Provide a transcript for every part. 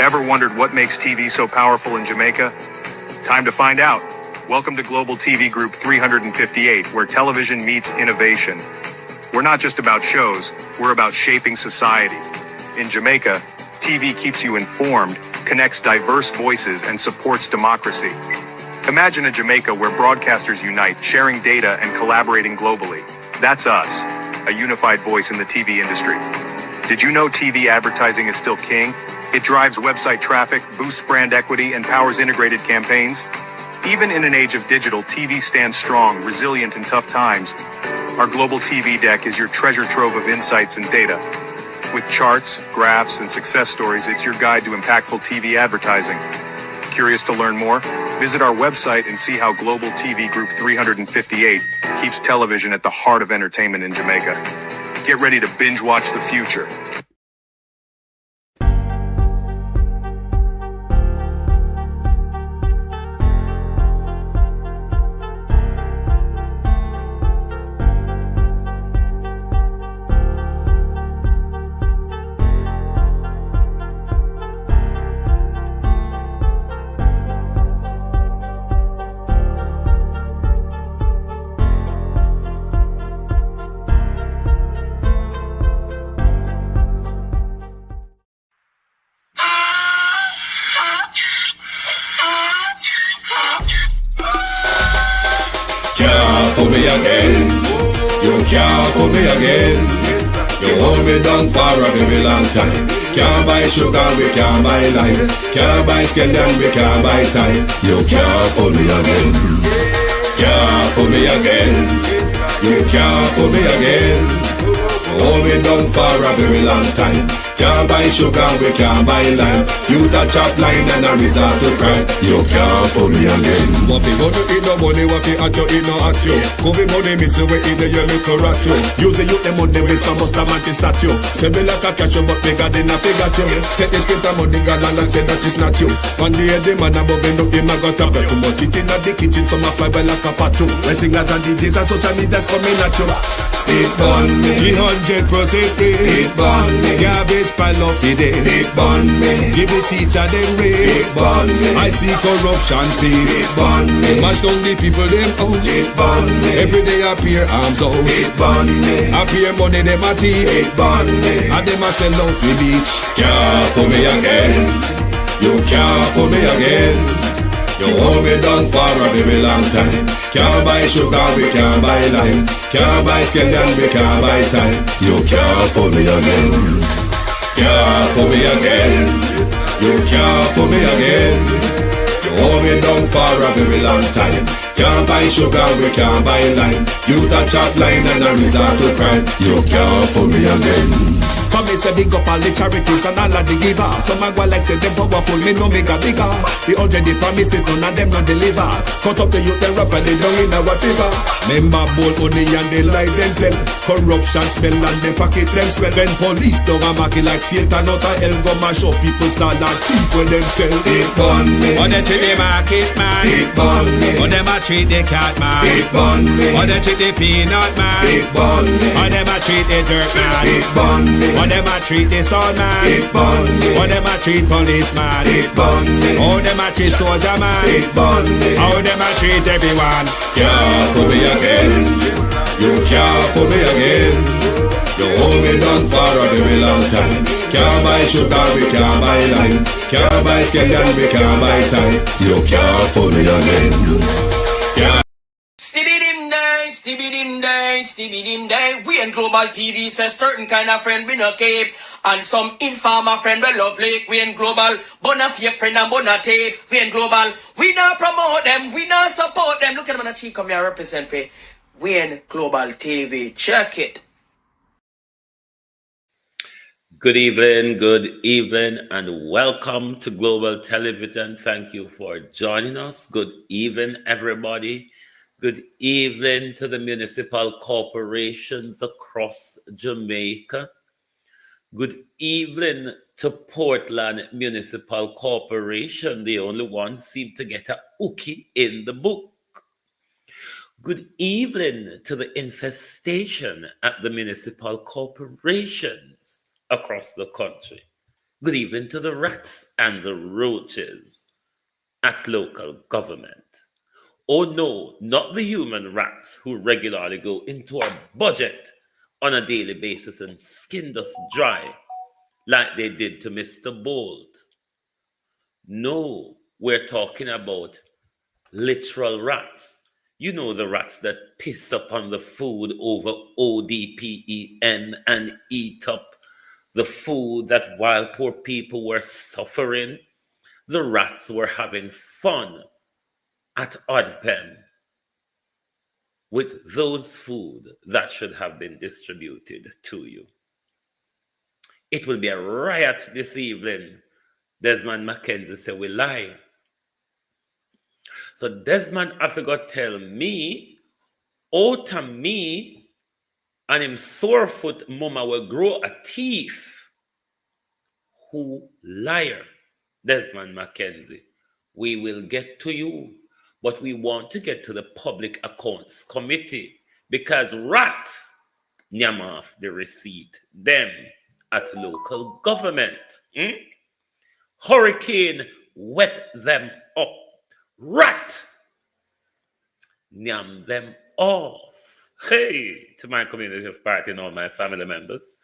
Ever wondered what makes TV so powerful in Jamaica? Time to find out. Welcome to Global TV Group 358, where television meets innovation. We're not just about shows, we're about shaping society. In Jamaica, TV keeps you informed, connects diverse voices, and supports democracy. Imagine a Jamaica where broadcasters unite, sharing data and collaborating globally. That's us, a unified voice in the TV industry. Did you know TV advertising is still king? It drives website traffic, boosts brand equity, and powers integrated campaigns. Even in an age of digital, TV stands strong, resilient in tough times. Our global TV deck is your treasure trove of insights and data. With charts, graphs, and success stories, it's your guide to impactful TV advertising. Curious to learn more? Visit our website and see how Global TV Group 358 keeps television at the heart of entertainment in Jamaica. Get ready to binge watch the future. For me again, you can't for me again. You hold me down for a very long time. Can't buy sugar, we can't buy lime. Can't buy scandal, we can't buy time. You can't for me again. Can't for me again. You can't for me again. You hold me down for a very long time. Can't buy sugar, we can't buy lime. You touch up line and a resort to crime. You can't for me again. What fi go to eat no money, what fi at you, eat no at you. Covid money, miss away in the yellow rat you. Use the youth, the money, waste my musta man to statue. Say me like a catch you, but bigger than a figure you. Take the spit of money, gun and say that is not you. One day the man above end up in my gut up. Too much it in the kitchen, some a fly by like a patu. My singers and DJs and social media's coming at you. It burn me, 300% free. it burn me, Garbage pile of the day. it burn me, Give the teacher them it raise. burn me, I see corruption please. it burn me, Mash down the people them house. it burn me, Every day appear arms out. it burn me, Appear money them a thief. it burn me. And them a sell out the beach. Can't for me again. You can't for me again. You hold me down for a very long time. Can't buy sugar, we can't buy lime. Can't buy scandal, we can't buy time. You can't for me again. Can't for me again. You can't for me again. You hold me down for a very long time. Can't buy sugar, we can't buy lime. You touch up line and a resort to crime. You can't for me again. Come me say big up all the charities and all of the givers. Some a go like say them powerful, me no make a bigger. The already promises, none of them not deliver. Cut up the youth, them rough and they down in our fever. Member bold money and they lie them tell. Corruption smell and they pocket them swell. When police don't a market like Satan out of hell, go mash up people start like thief when them sell. It burn me, On them treat the market man. it burn me, On them a treat the cat man. it burn me, On them treat the peanut man. it burn me, On them a treat the dirt man. it burn me, On them a treat the son man. it burn me, How them a treat policeman. it burn me, How them a treat soldier man. it burn me. How them a treat everyone. Can't for me again. You can't for me again. You hold me down for a very long time. Can't buy sugar, we can't buy lime. Can't buy scandal, we can't buy time. You can't for me again. Can't. Stevie dim day. We in Global TV says certain kind of friend we no cape. And some informer friend we love lake. We in Global, bona fake friend and bona tape. We in Global, we not promote them, we not support them. Look at them on the cheek, come here represent for. We in Global TV, check it. Good evening, and welcome to Global Television. Thank you for joining us. Good evening, everybody. Good evening to the municipal corporations across Jamaica. Good evening to Portland Municipal Corporation. The only one seemed to get a ookie in the book. Good evening to the infestation at the municipal corporations across the country. Good evening to the rats and the roaches at local government. Oh no, not the human rats who regularly go into our budget on a daily basis and skinned us dry like they did to Mr. Bolt. No, we're talking about literal rats. You know, the rats that piss upon the food over ODPEN and eat up the food that while poor people were suffering, the rats were having fun at ODPEM with those food that should have been distributed to you. It will be a riot this evening. Desmond Mckenzie said we lie. So Desmond I forgot tell me, out of me, and him sorefoot mama will grow a thief. Who liar? Desmond Mckenzie. We will get to you, but we want to get to the Public Accounts Committee because rat nyam off the receipt. Them at local government. Hurricane wet them up. Rat nyam them off. Hey, to my community of party and all my family members,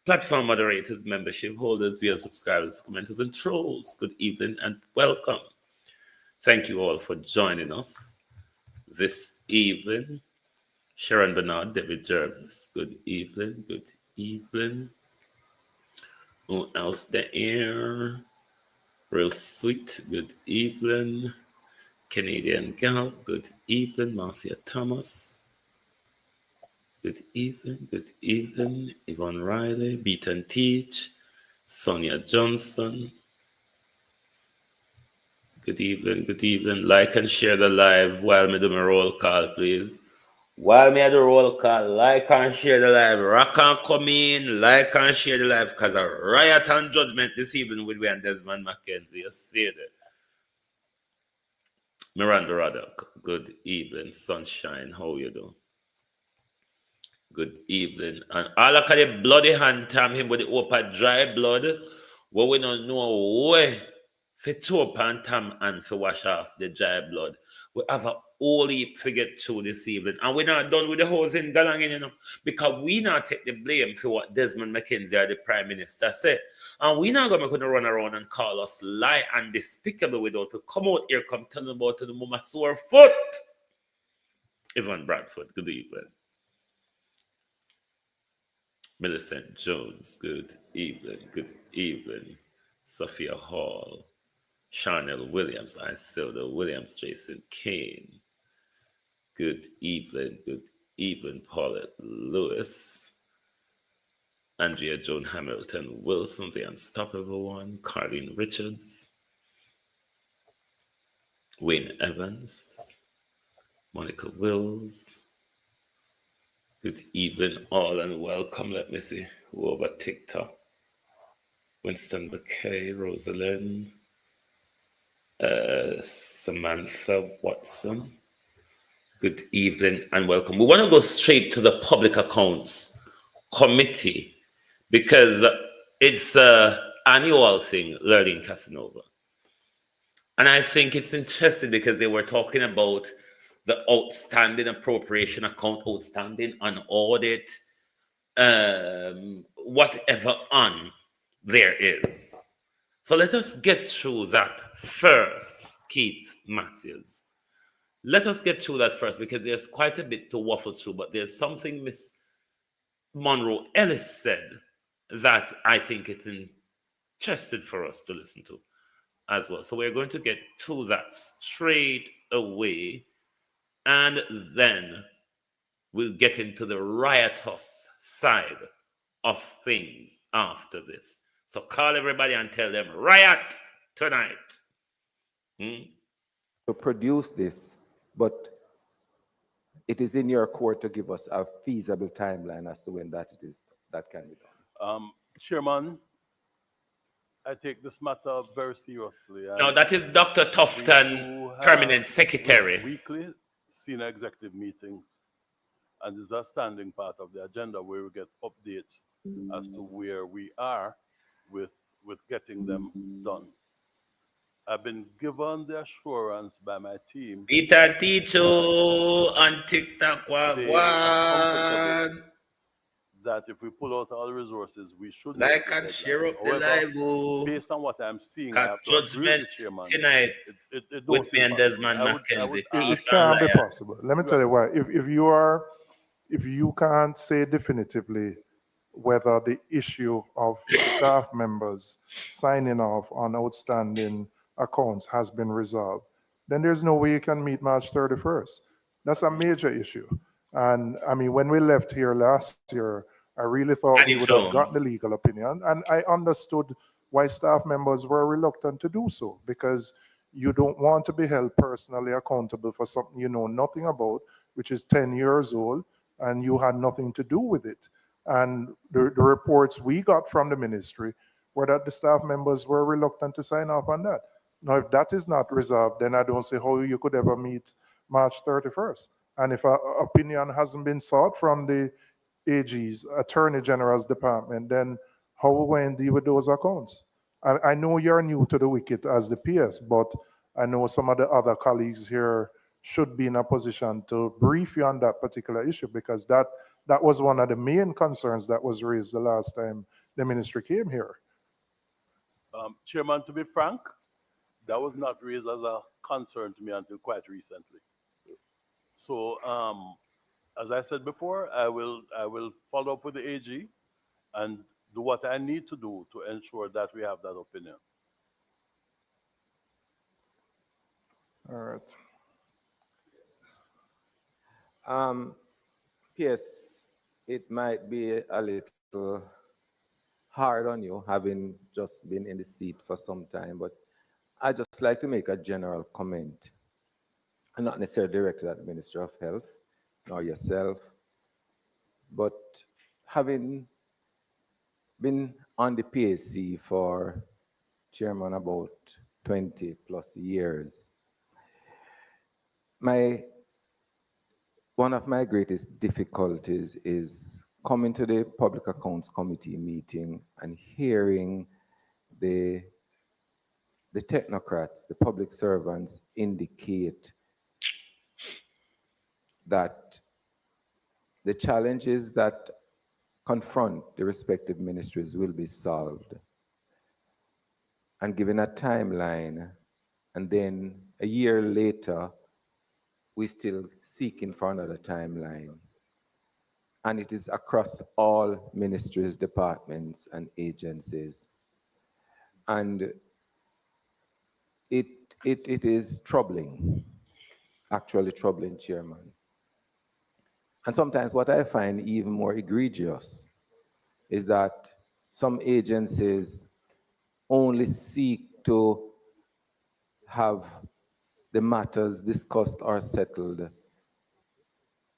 platform moderators, membership holders, via subscribers, commenters, and trolls. Good evening and welcome. Thank you all for joining us this evening. Sharon Bernard, David Jervis. Good evening. Good evening. Who else there? Real sweet. Good evening. Canadian Gal. Good evening. Marcia Thomas. Good evening. Good evening. Yvonne Riley. Beat and Teach. Sonia Johnson. Good evening. Good evening. Like and share the live while me do my roll call, please. While me do the roll call, like and share the live. Rock and come in, like and share the live, because a riot and judgment this evening with me and Desmond Mckenzie. You see that. Miranda Raddock, good evening. Sunshine, how you doing? Good evening. And all of the bloody hand tam him with the open dry blood, what we don't know where for to and tam and for wash off the dry blood. We have a whole heap to get through this evening. And we're not done with the house in Galangin, you know, because we not take the blame for what Desmond Mckenzie, the Prime Minister, said. And we're not going to run around and call us lie and despicable without to come out here, come tell them about the mama sore foot. Yvonne Bradford, good evening. Millicent Jones, good evening. Good evening. Sophia Hall. Charnel Williams, Isilda Williams, Jason Kane. Good evening. Good evening, Paulette Lewis. Andrea Joan Hamilton Wilson, the Unstoppable One. Carlene Richards. Wayne Evans. Monica Wills. Good evening, all, and welcome. Let me see who over TikTok. Winston McKay, Rosalind. Samantha Watson. Good evening and welcome. We want to go straight to the Public Accounts Committee because it's an annual thing, Learning Casanova. And I think it's interesting because they were talking about the outstanding appropriation account, outstanding on audit, whatever on there is. So let us get through that first, Keith Matthews. Let us get through that first because there's quite a bit to waffle through, but there's something Miss Monroe Ellis said that I think it's interesting for us to listen to as well. So we're going to get to that straight away, and then we'll get into the riotous side of things after this. So call everybody and tell them, riot tonight. To produce this, but it is in your court to give us a feasible timeline as to when that can be done. Chairman, I take this matter very seriously. No, that is Dr. Tufton, Permanent Secretary. Weekly senior executive meetings, and this is a standing part of the agenda where we get updates as to where we are with with getting them done. I've been given the assurance by my team Peter Ticho on TikTok. they are Wagwan. comfortable that if we pull out all the resources, we should meet Like the and share deadline. up the However, live. Oh. based on what I'm seeing, I Got have to agree with judgment the chairman. tonight It don't with me seem and possible. Desmond I would Mckenzie, It thief ask, and can't be liar. possible. Let me tell you why. If you can't say definitively whether the issue of staff members signing off on outstanding accounts has been resolved, then there's no way you can meet March 31st. That's a major issue. And I mean, when we left here last year, I really thought Annie we would have gotten Jones. the legal opinion. And I understood why staff members were reluctant to do so, because you don't want to be held personally accountable for something you know nothing about, which is 10 years old, and you had nothing to do with it. And the reports we got from the ministry were that the staff members were reluctant to sign off on that. Now, if that is not resolved, then I don't see how you could ever meet March 31st. And if an opinion hasn't been sought from the AG's, Attorney General's department, then how are we going to deal with those accounts? I know you're new to the wicket as the PS, but I know some of the other colleagues here should be in a position to brief you on that particular issue, because that was one of the main concerns that was raised the last time the ministry came here. Chairman, to be frank, that was not raised as a concern to me until quite recently. So, as I said before, I will follow up with the AG and do what I need to do to ensure that we have that opinion. All right. Yes, it might be a little hard on you, having just been in the seat for some time, but I just like to make a general comment, and not necessarily directed at the Minister of Health nor yourself, but having been on the PAC for, Chairman, about 20 plus years, one of my greatest difficulties is coming to the Public Accounts Committee meeting and hearing the technocrats, the public servants, indicate that the challenges that confront the respective ministries will be solved, and given a timeline, and then a year later, we're still seeking for another timeline. And it is across all ministries, departments, and agencies. And it is troubling, actually troubling, Chairman. And sometimes what I find even more egregious is that some agencies only seek to have the matters discussed or settled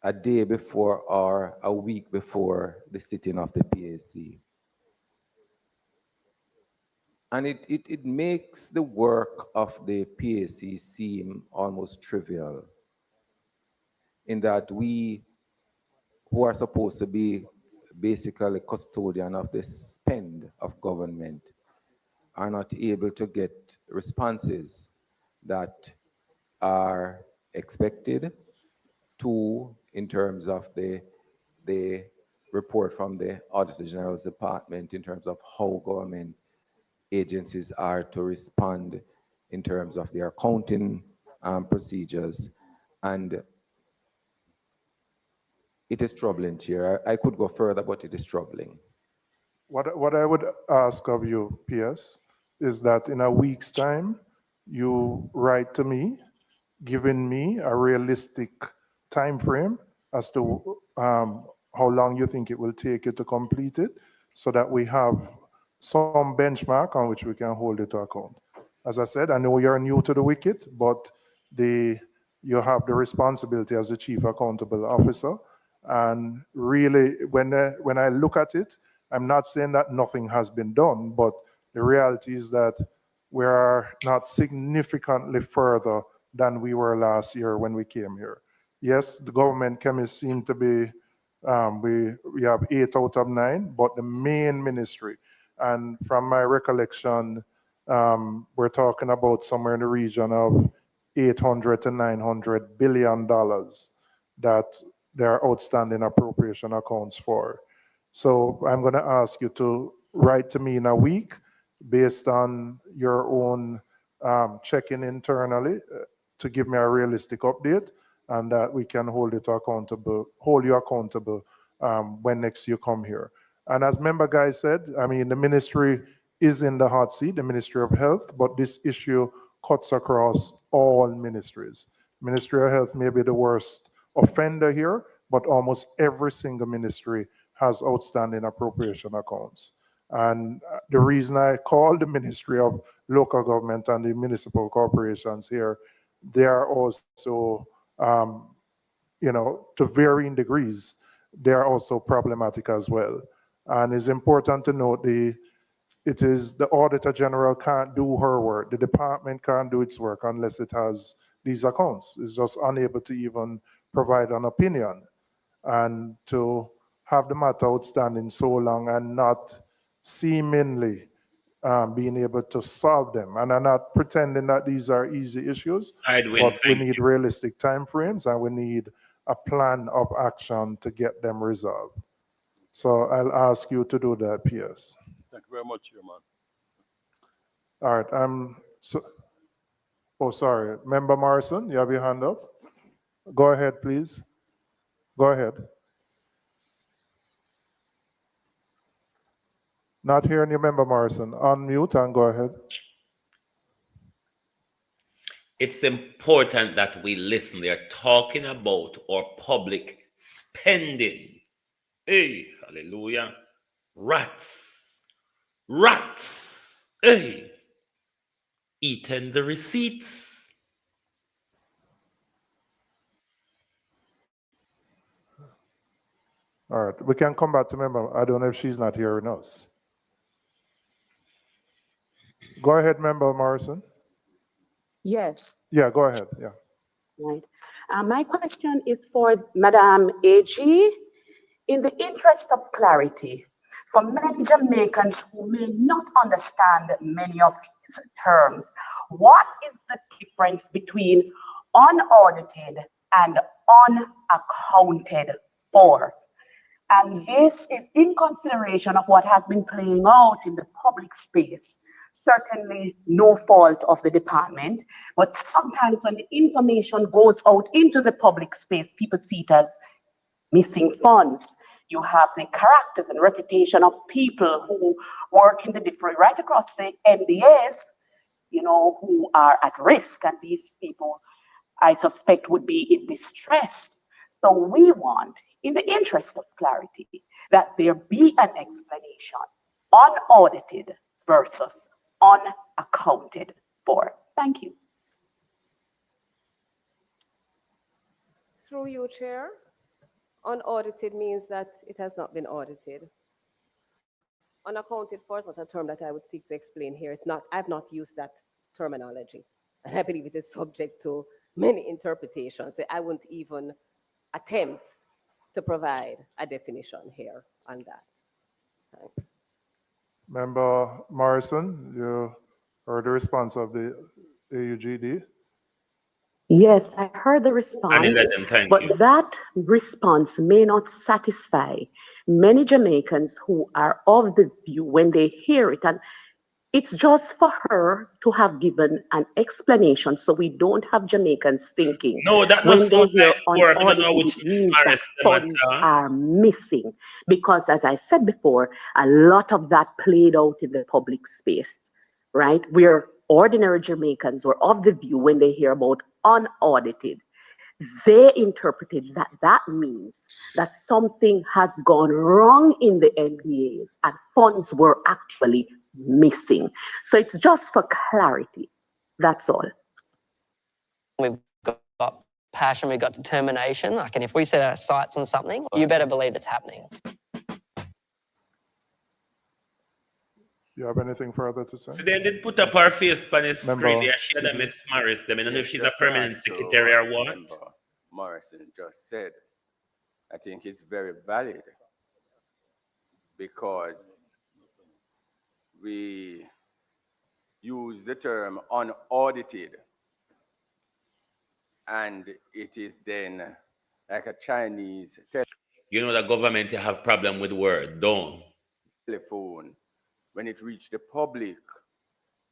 a day before or a week before the sitting of the PAC. And it makes the work of the PAC seem almost trivial, in that we, who are supposed to be basically custodian of the spend of government, are not able to get responses that are expected. Two, in terms of the report from the Auditor General's Department in terms of how government agencies are to respond in terms of their accounting procedures. And it is troubling, Chair. I could go further, but it is troubling. What I would ask of you, PS, is that in a week's time, you write to me, giving me a realistic time frame as to how long you think it will take you to complete it, so that we have some benchmark on which we can hold it to account. As I said, I know you're new to the wicket, but you have the responsibility as the chief accountable officer. And really, when I look at it, I'm not saying that nothing has been done, but the reality is that we are not significantly further than we were last year when we came here. Yes, the government chemists seem to be, we have 8 out of 9, but the main ministry, And from my recollection, we're talking about somewhere in the region of 800 to 900 billion dollars that there are outstanding appropriation accounts for. So I'm going to ask you to write to me in a week based on your own checking internally to give me a realistic update, and that we can hold you accountable when next you come here. And as member guy said, I mean, the ministry is in the hot seat, the Ministry of Health, but this issue cuts across all ministries. Ministry of Health may be the worst offender here, but almost every single ministry has outstanding appropriation accounts. And the reason I call the Ministry of Local Government and the municipal corporations here, they are also, to varying degrees, they are also problematic as well. And it's important to note it is the Auditor General can't do her work. The department can't do its work unless it has these accounts. It's just unable to even provide an opinion. And to have the matter outstanding so long and not seemingly being able to solve them. And I'm not pretending that these are easy issues, but we need realistic timeframes and we need a plan of action to get them resolved. So I'll ask you to do that, PS. Thank you very much, Chairman. All right. Sorry. Member Morrison, you have your hand up. Go ahead, please. Go ahead. Not hearing you, Member Morrison. Unmute and go ahead. It's important that we listen. They're talking about our public spending. Hey, hallelujah. Rats. Hey. Eating the receipts. All right. We can come back to Member. I don't know if she's not hearing us. Go ahead, Member Morrison. Yes. Yeah, go ahead. Yeah. Right. My question is for Madam AG. In the interest of clarity, for many Jamaicans who may not understand many of these terms, what is the difference between unaudited and unaccounted for? And this is in consideration of what has been playing out in the public space. Certainly no fault of the department, but sometimes when the information goes out into the public space, people see it as missing funds. You have the characters and reputation of people who work in the different, right across the MDAs, who are at risk. And these people, I suspect, would be in distress. So we want, in the interest of clarity, that there be an explanation, unaudited versus unaccounted for. Thank you. Through you, Chair. Unaudited means that it has not been audited. Unaccounted for is not a term that I would seek to explain here. I've not used that terminology. And I believe it is subject to many interpretations. I wouldn't even attempt to provide a definition here on that. Thanks. Member Morrison, you heard the response of the AUGD. Yes, I heard the response, but that response may not satisfy many Jamaicans who are of the view when they hear it. And it's just for her to have given an explanation so we don't have Jamaicans thinking when they hear unaudited, it means that funds are missing. Because as I said before, a lot of that played out in the public space, right? Where ordinary Jamaicans were of the view when they hear about unaudited, they interpreted that means that something has gone wrong in the MDAs and funds were actually missing. So it's just for clarity. That's all. We've got passion, we've got determination. And if we set our sights on something, you better believe it's happening. You have anything further to say? So they did put up her face on the screen there. She had a Miss Morris. I don't know if she's a permanent secretary or what. Morrison just said, I think it's very valid because we use the term unaudited, and it is then like a Chinese You know the government have problem with word, don't? telephone. When it reaches the public,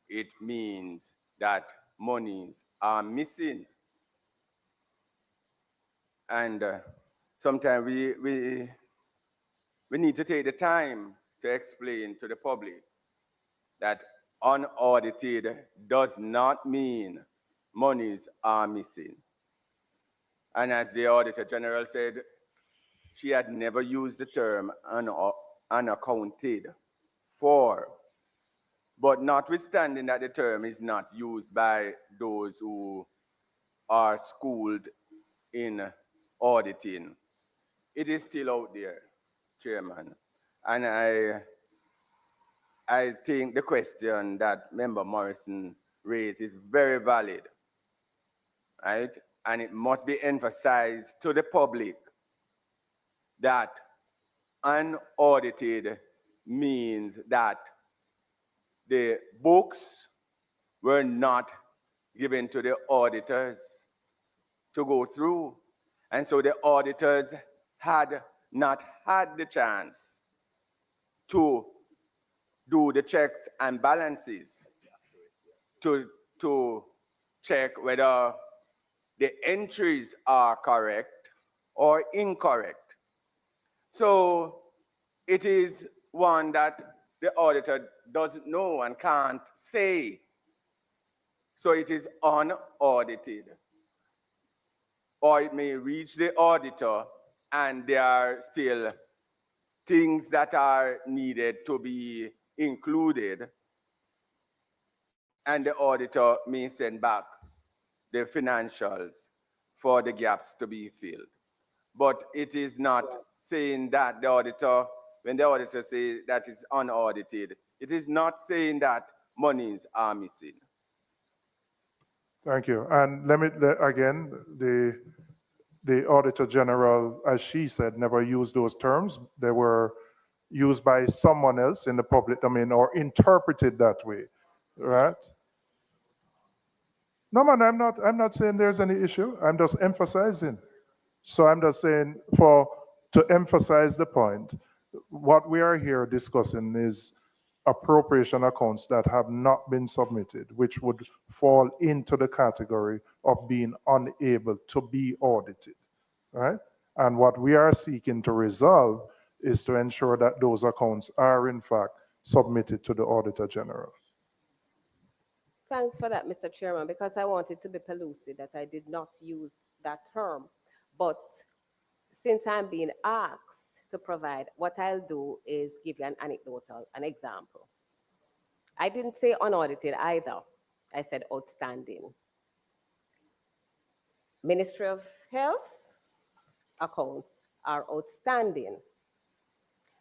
it means that monies are missing. And sometimes we need to take the time to explain to the public that unaudited does not mean monies are missing. And as the Auditor General said, she had never used the term unaccounted for. But notwithstanding that the term is not used by those who are schooled in auditing, it is still out there, Chairman. And I think the question that Member Morrison raised is very valid, right? And it must be emphasized to the public that unaudited means that the books were not given to the auditors to go through. And so the auditors had not had the chance to do the checks and balances to check whether the entries are correct or incorrect. So it is one that the auditor doesn't know and can't say. So it is unaudited. Or it may reach the auditor and there are still things that are needed to be included, and the auditor may send back the financials for the gaps to be filled. But it is not saying that the auditor, when the auditor says that it's unaudited, it is not saying that monies are missing. Thank you. And again, the Auditor General, as she said, never used those terms. They were used by someone else in the public domain or interpreted that way, right? No, man, I'm not saying there's any issue. I'm just emphasizing. So I'm just saying to emphasize the point, what we are here discussing is appropriation accounts that have not been submitted, which would fall into the category of being unable to be audited, right? And what we are seeking to resolve is to ensure that those accounts are in fact submitted to the Auditor General. Thanks for that, Mr. Chairman, because I wanted to be pellucid that I did not use that term. But since I'm being asked to provide, what I'll do is give you an example. I didn't say unaudited either. I said outstanding. Ministry of Health accounts are outstanding.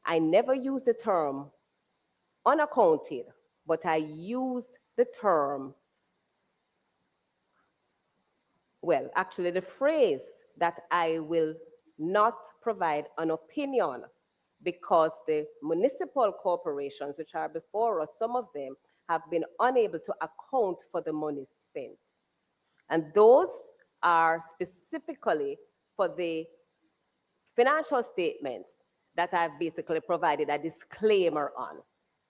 I never used the term unaccounted, but I used the term, well, actually the phrase that I will not provide an opinion because the municipal corporations which are before us, some of them have been unable to account for the money spent. And those are specifically for the financial statements that I've basically provided a disclaimer on.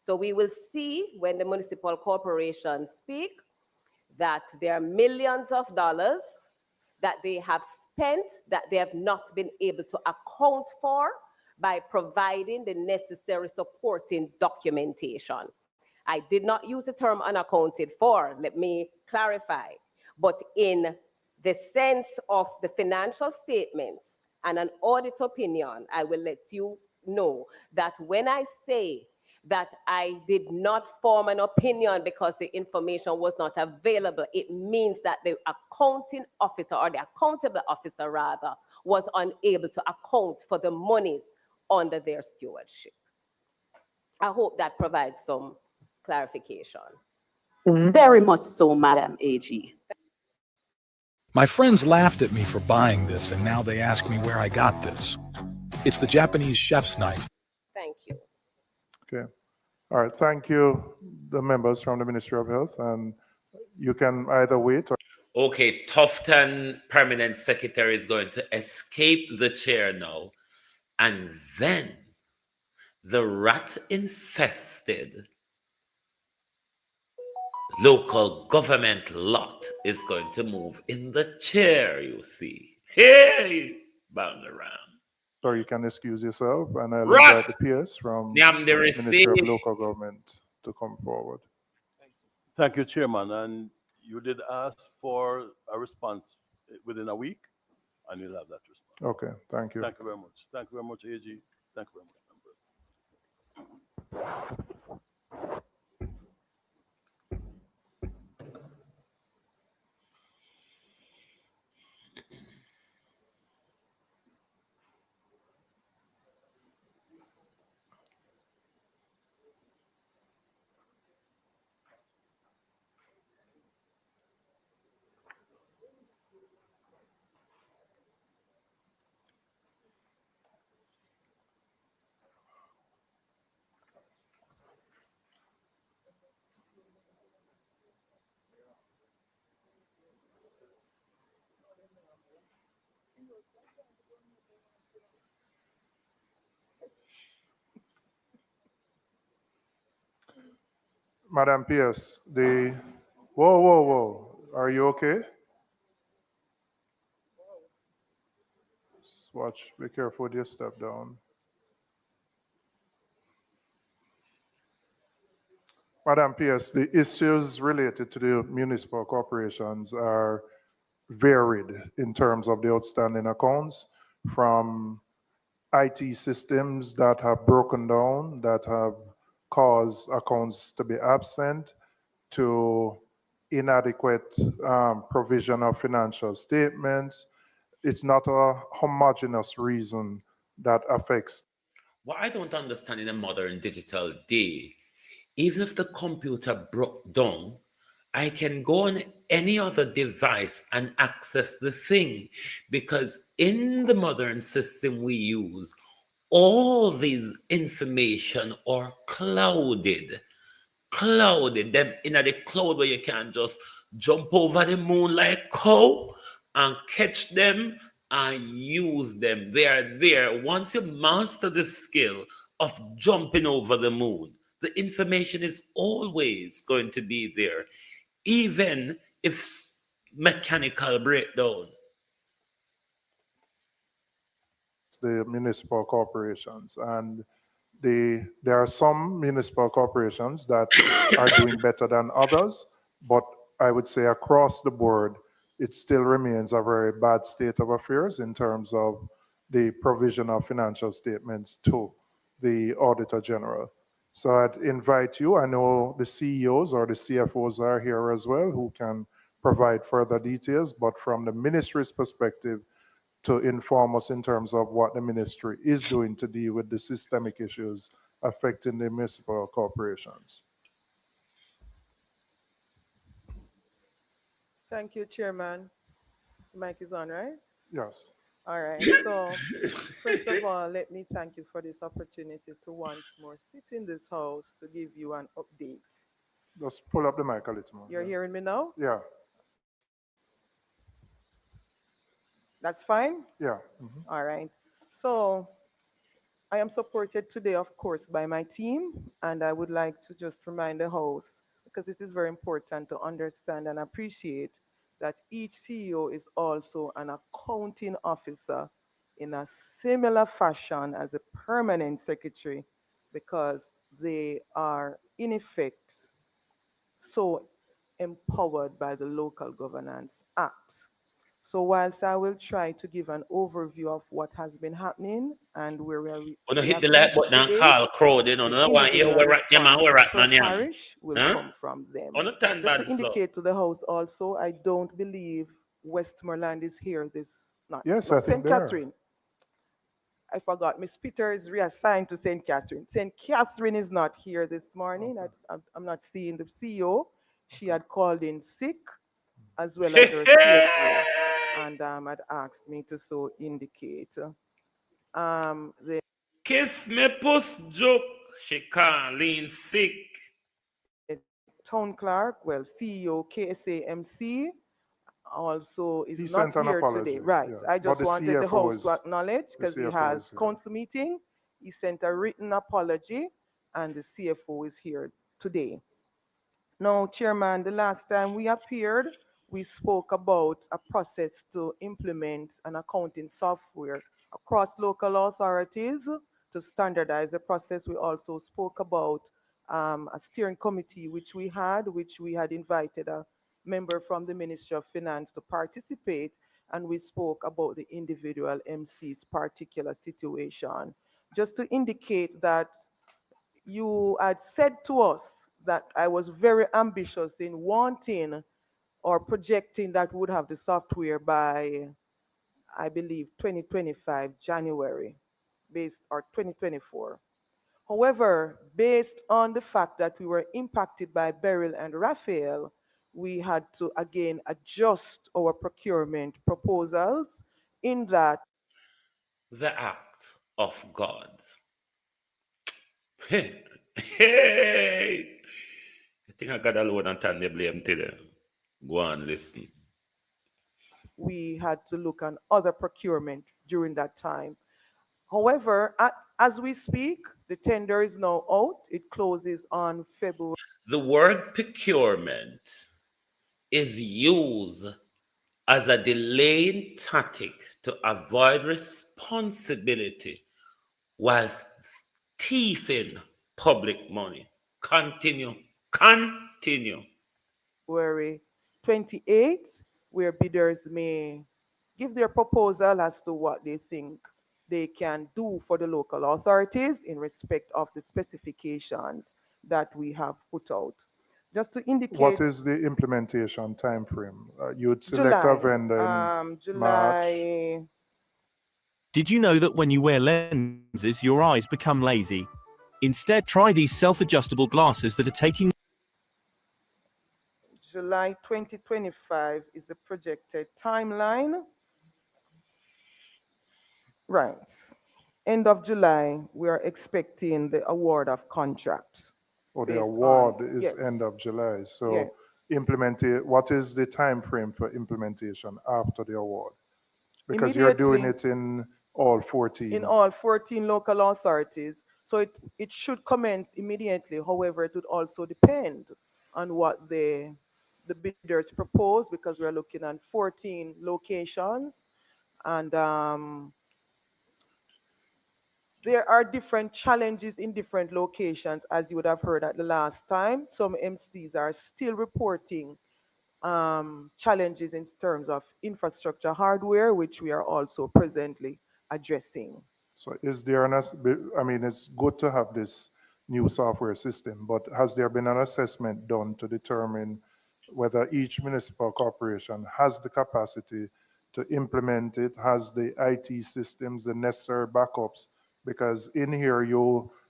So we will see when the municipal corporations speak that there are millions of dollars that they have spent that they have not been able to account for by providing the necessary supporting documentation. I did not use the term unaccounted for, let me clarify, but in the sense of the financial statements and an audit opinion, I will let you know that when I say that I did not form an opinion because the information was not available, it means that the accounting officer, or the accountable officer rather, was unable to account for the monies under their stewardship. I hope that provides some clarification. Very much so, Madam AG. My friends laughed at me for buying this, and now they ask me where I got this. It's the Japanese chef's knife. Thank you. Okay. All right, thank you, the members from the Ministry of Health, and you can either wait or... Okay, Tufton permanent secretary is going to escape the chair now, and then the rat-infested local government lot is going to move in the chair, you see. Hey, bound around. So you can excuse yourself, and I'll Rat! invite the PS from Nyam the Ministry of receipt. Local Government to come forward. Thank you, Chairman. And you did ask for a response within a week, and you'll have that response. Okay, thank you. Thank you very much. Thank you very much, AG. Thank you very much, members. Madam PS, whoa, are you okay? Watch, be careful with your step down. Madam PS, the issues related to the municipal corporations are varied in terms of the outstanding accounts, from IT systems that have broken down, that have caused accounts to be absent, to inadequate provision of financial statements. It's not a homogeneous reason that affects. What I don't understand in a modern digital day, even if the computer broke down, I can go on any other device and access the thing, because in the modern system we use, all these information are clouded them in the cloud, where you can just jump over the moon like cow and catch them and use them. They are there. Once you master the skill of jumping over the moon, the information is always going to be there, even if mechanical breakdown. The municipal corporations, and there are some municipal corporations that are doing better than others, but I would say across the board, it still remains a very bad state of affairs in terms of the provision of financial statements to the Auditor General. So I'd invite you, I know the CEOs or the CFOs are here as well, who can provide further details, but from the ministry's perspective, to inform us in terms of what the ministry is doing to deal with the systemic issues affecting the municipal corporations. Thank you, Chairman. The mic is on, right? Yes. All right. So, first of all, let me thank you for this opportunity to once more sit in this house to give you an update. Just pull up the mic a little more. You're hearing me now? Yeah. That's fine? Yeah. All right. So, I am supported today, of course, by my team, and I would like to just remind the House, because this is very important to understand and appreciate, that each CEO is also an accounting officer in a similar fashion as a permanent secretary, because they are, in effect, so empowered by the Local Governance Act. So whilst I will try to give an overview of what has been happening and where we hit the like button and call crowd, you know. No one here where at man. parish will come from them. Just to indicate to the House also, I don't believe Westmoreland is here this night. Yes, no, I think St. Catherine. I forgot. Miss Peter is reassigned to St. Catherine. St. Catherine is not here this morning. Okay. I'm not seeing the CEO. She had called in sick, as well as her CFO, and had asked me to so indicate. Kiss me puss joke. She can't lean sick. Town clerk, well, CEO KSAMC also is He not sent an here apology, today. Right. yes. I But just the wanted the CFO host to is acknowledge the because he CFO has is here. council meeting. He sent a written apology and the CFO is here today. Now, Chairman, the last time we appeared, we spoke about a process to implement an accounting software across local authorities to standardize the process. We also spoke about a steering committee which we had invited a member from the Ministry of Finance to participate, and we spoke about the individual MC's particular situation. Just to indicate that you had said to us that I was very ambitious in wanting or projecting that we would have the software by, I believe, 2025 January, based or 2024. However, based on the fact that we were impacted by Beryl and Raphael, we had to again adjust our procurement proposals in that The act of God. Hey, hey. I think I got alone and turn the blame to them. Go on, listen. we had to look on other procurement during that time. However, as we speak, the tender is now out. It closes on February. The word procurement is used as a delaying tactic to avoid responsibility while thieving public money. Continue. Continue. February 28th, where bidders may give their proposal as to what they think they can do for the local authorities in respect of the specifications that we have put out. Just to indicate. What is the implementation time frame? You'd select a vendor in March. July. Did you know that when you wear lenses, your eyes become lazy? Instead, try these self-adjustable glasses that are taking July 2025 is the projected timeline. Right. End of July, we are expecting the award of contracts. Or the based award on- is yes. end of July. So Yes. what is the time frame for implementation after the award? Because you're doing it in all 14. In all 14 local authorities. So it should commence immediately. However, it would also depend on what the bidders propose, because we're looking at 14 locations, and there are different challenges in different locations, as you would have heard at the last time. Some MCs are still reporting challenges in terms of infrastructure hardware, which we are also presently addressing. So is there I mean, it's good to have this new software system, but has there been an assessment done to determine whether each municipal corporation has the capacity to implement it, has the IT systems, the necessary backups? Because in here,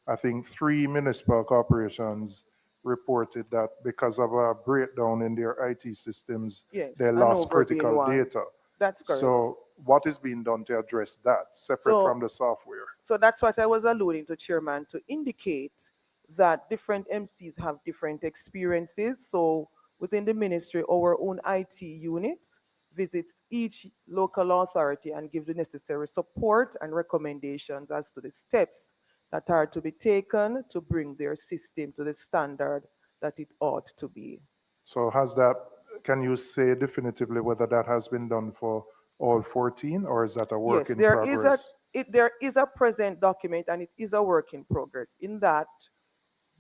I think 3 municipal corporations reported that because of a breakdown in their IT systems, Yes, they Hanover lost being critical one. data. That's correct. So what is being done to address that, separate So- from the software? So that's what I was alluding to, Chairman, to indicate that different MCs have different experiences. So within the ministry, our own IT unit visits each local authority and gives the necessary support and recommendations as to the steps that are to be taken to bring their system to the standard that it ought to be. So can you say definitively whether that has been done for all 14, or is that a work Yes, in there progress? there is a present document, and it is a work in progress. In that,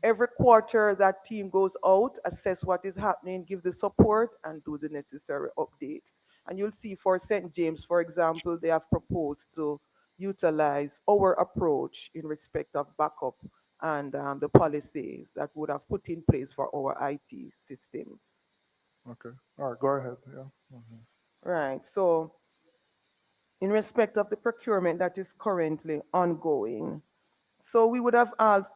every quarter that team goes out, assess what is happening, give the support, and do the necessary updates. And you'll see for St. James, for example, they have proposed to utilize our approach in respect of backup and the policies that would have put in place for our IT systems. Okay. All right, go ahead. Yeah. Mhm. Right. So in respect of the procurement that is currently ongoing, so we would have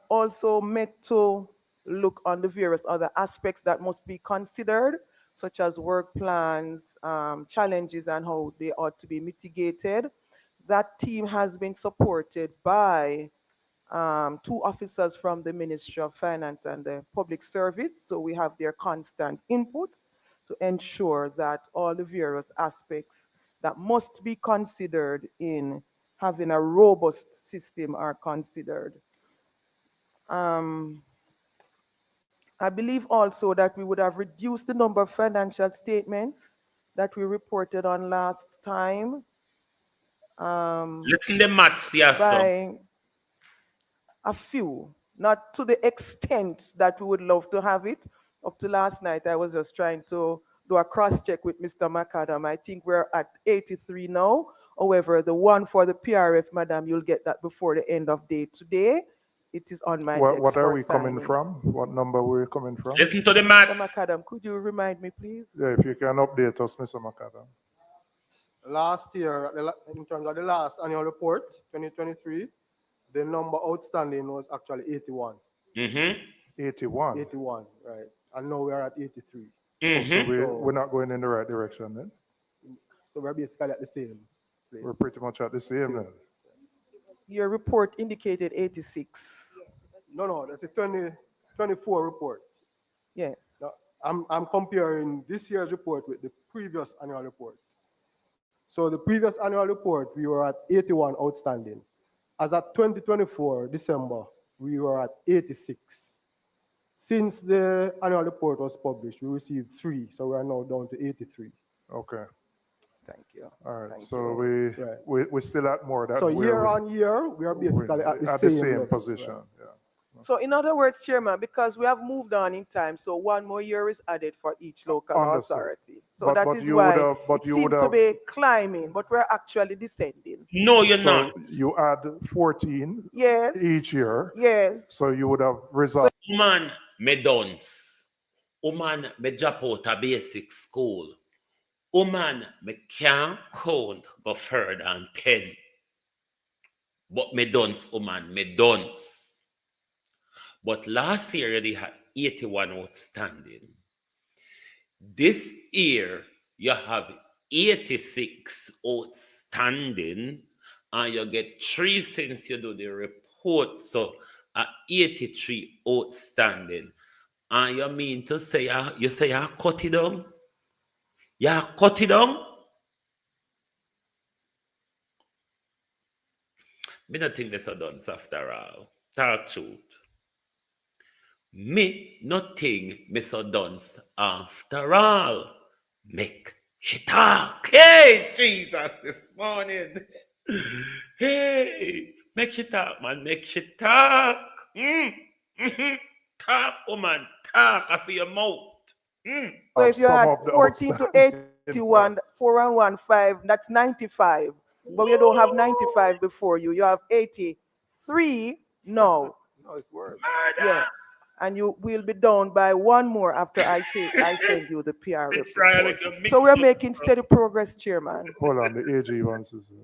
also met to look on the various other aspects that must be considered, such as work plans, challenges, and how they ought to be mitigated. That team has been supported by 2 officers from the Ministry of Finance and the Public Service, so we have their constant inputs to ensure that all the various aspects that must be considered in having a robust system are considered. I believe also that we would have reduced the number of financial statements that we reported on last time. Listen the maths, yes, by a few, not to the extent that we would love to have it. Up to last night, I was just trying to do a cross check with Mr. McAdam. I think we're at 83 now. However, the one for the PRF, madam, you'll get that before the end of day today. It is on my desk. What are for we signing. coming from? What number are we coming from? Listen to the maths. Mr. McAdam, could you remind me, please? Yeah, if you can update us, Mr. McAdam. Last year, in terms of the last annual report, 2023, the number outstanding was actually 81. 81. 81, right. And now we are at 83. So we're not going in the right direction then? So we're basically at the same place. We're pretty much at the same then. Your report indicated 86. No, that's a 2024 report. Yes. Now, I'm comparing this year's report with the previous annual report. So the previous annual report, we were at 81 outstanding. As at 2024, December, we were at 86. Since the annual report was published, we received 3, so we are now down to 83. Okay. Thank you. All right. Thank So you. we're still at more than So year on year, we are basically at the same level, position. right? Yeah. So in other words, Chairman, because we have moved on in time, so 1 more year is added for each local authority. So that is why it seems to be climbing, but we're actually descending. No, you're not. You add 14 yes. each year. Yes. So you would have resolved. Woman, me dance. Woman, me drop out a basic school. Woman, me can't count go further than 10. But me dance, woman, me dance. But last year, they had 81 outstanding. This year, you have 86 outstanding, and you get 3 since you do the report. So, 83 outstanding. And you mean to say, you say you cut it down? You cut it down? Me not think this are done after all. Talk truth. Me not think Mr. Dunst after all. Make she talk. Hey, Jesus, this morning. Hey, make she talk, man. Make she talk. Talk, woman. Talk off your mouth. So if you had 14 to 81, 4 and 1, 5, that's 95. But you don't have 95 before you. You have 83 now. No, it's worse. Yes. And you will be down by 1 more after I send you the PR report. So we're making steady progress, Chairman. Hold on, the AG wants to say.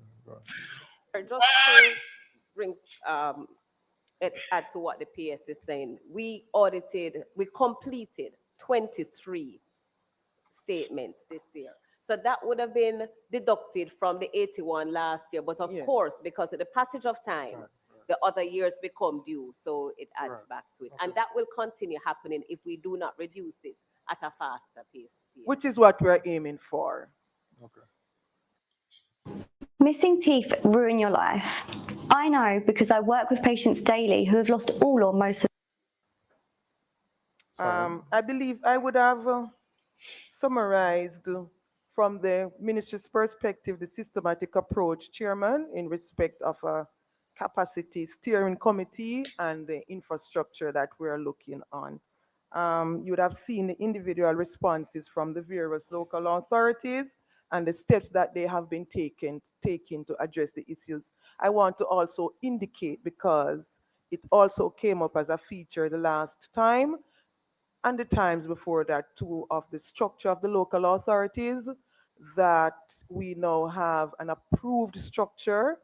Just to bring add to what the PS is saying, we completed 23 statements this year. So that would have been deducted from the 81 last year. But of course, because of the passage of time, the other years become due, so it adds back to it. And that will continue happening if we do not reduce it at a faster pace. Which is what we're aiming for. Missing teeth ruin your life. I know because I work with patients daily who have lost all or most of. I believe I would have summarized from the ministry's perspective the systematic approach, Chairman, in respect of a capacity steering committee and the infrastructure that we're looking on. You would have seen the individual responses from the various local authorities and the steps that they have been taking to address the issues. I want to also indicate, because it also came up as a feature the last time and the times before that too, of the structure of the local authorities, that we now have an approved structure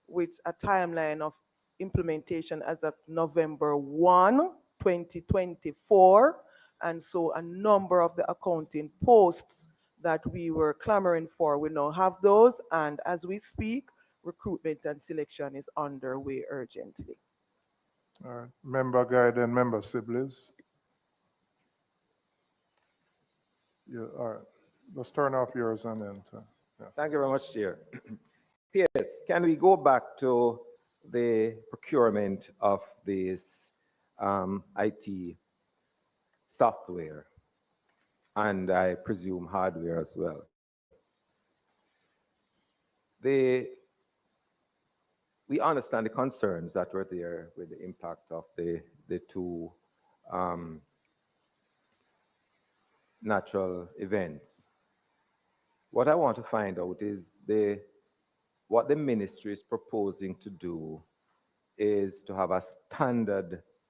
with a timeline of implementation as of November 1, 2024. And so a number of the accounting posts that we were clamoring for, we now have those. And as we speak, recruitment and selection is underway urgently. All right. Member Guide and Member Siblings. Yeah, all right. Let's turn off yours and then. Thank you very much, Chair. Yes, can we go back to the procurement of this IT software and I presume hardware as well? We understand the concerns that were there with the impact of the two natural events. What I want to find out is what the ministry is proposing to do is to have a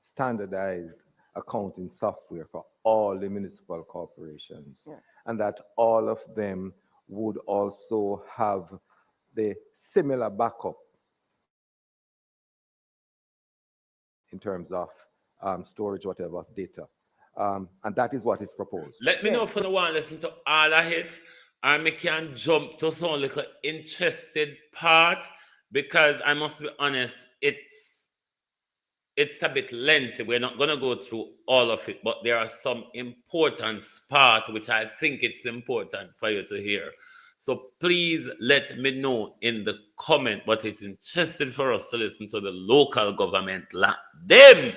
standardized accounting software for all the municipal corporations, Yes. and that all of them would also have the similar backup in terms of storage, whatever, of data. And that is what is proposed. Let me know if you want to listen to all of it, and we can jump to some little interested part, because I must be honest, it's a bit lengthy. We're not going to go through all of it, but there are some important parts which I think it's important for you to hear. So please let me know in the comment, but it's interesting for us to listen to the local government. Them.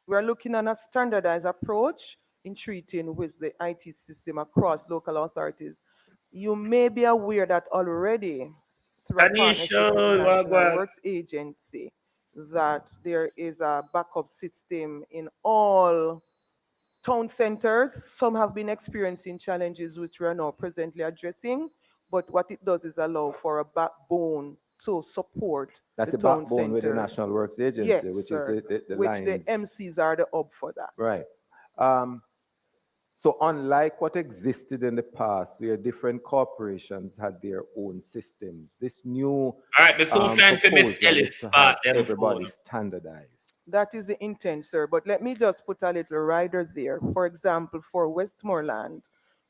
We're looking at a standardized approach in treating with the IT system across local authorities. You may be aware that already, through a partnership with the National Works Agency, that there is a backup system in all town centers. Some have been experiencing challenges which we are now presently addressing, but what it does is allow for a backbone to support That's the the town backbone with the centers. National Works Agency, Yes, which sir. is the Which lines. the MCs are the hub for that. Right. So unlike what existed in the past, where different corporations had their own systems, this new proposal is to have everybody standardized. That is the intent, sir. But let me just put a little rider there. For example, for Westmoreland,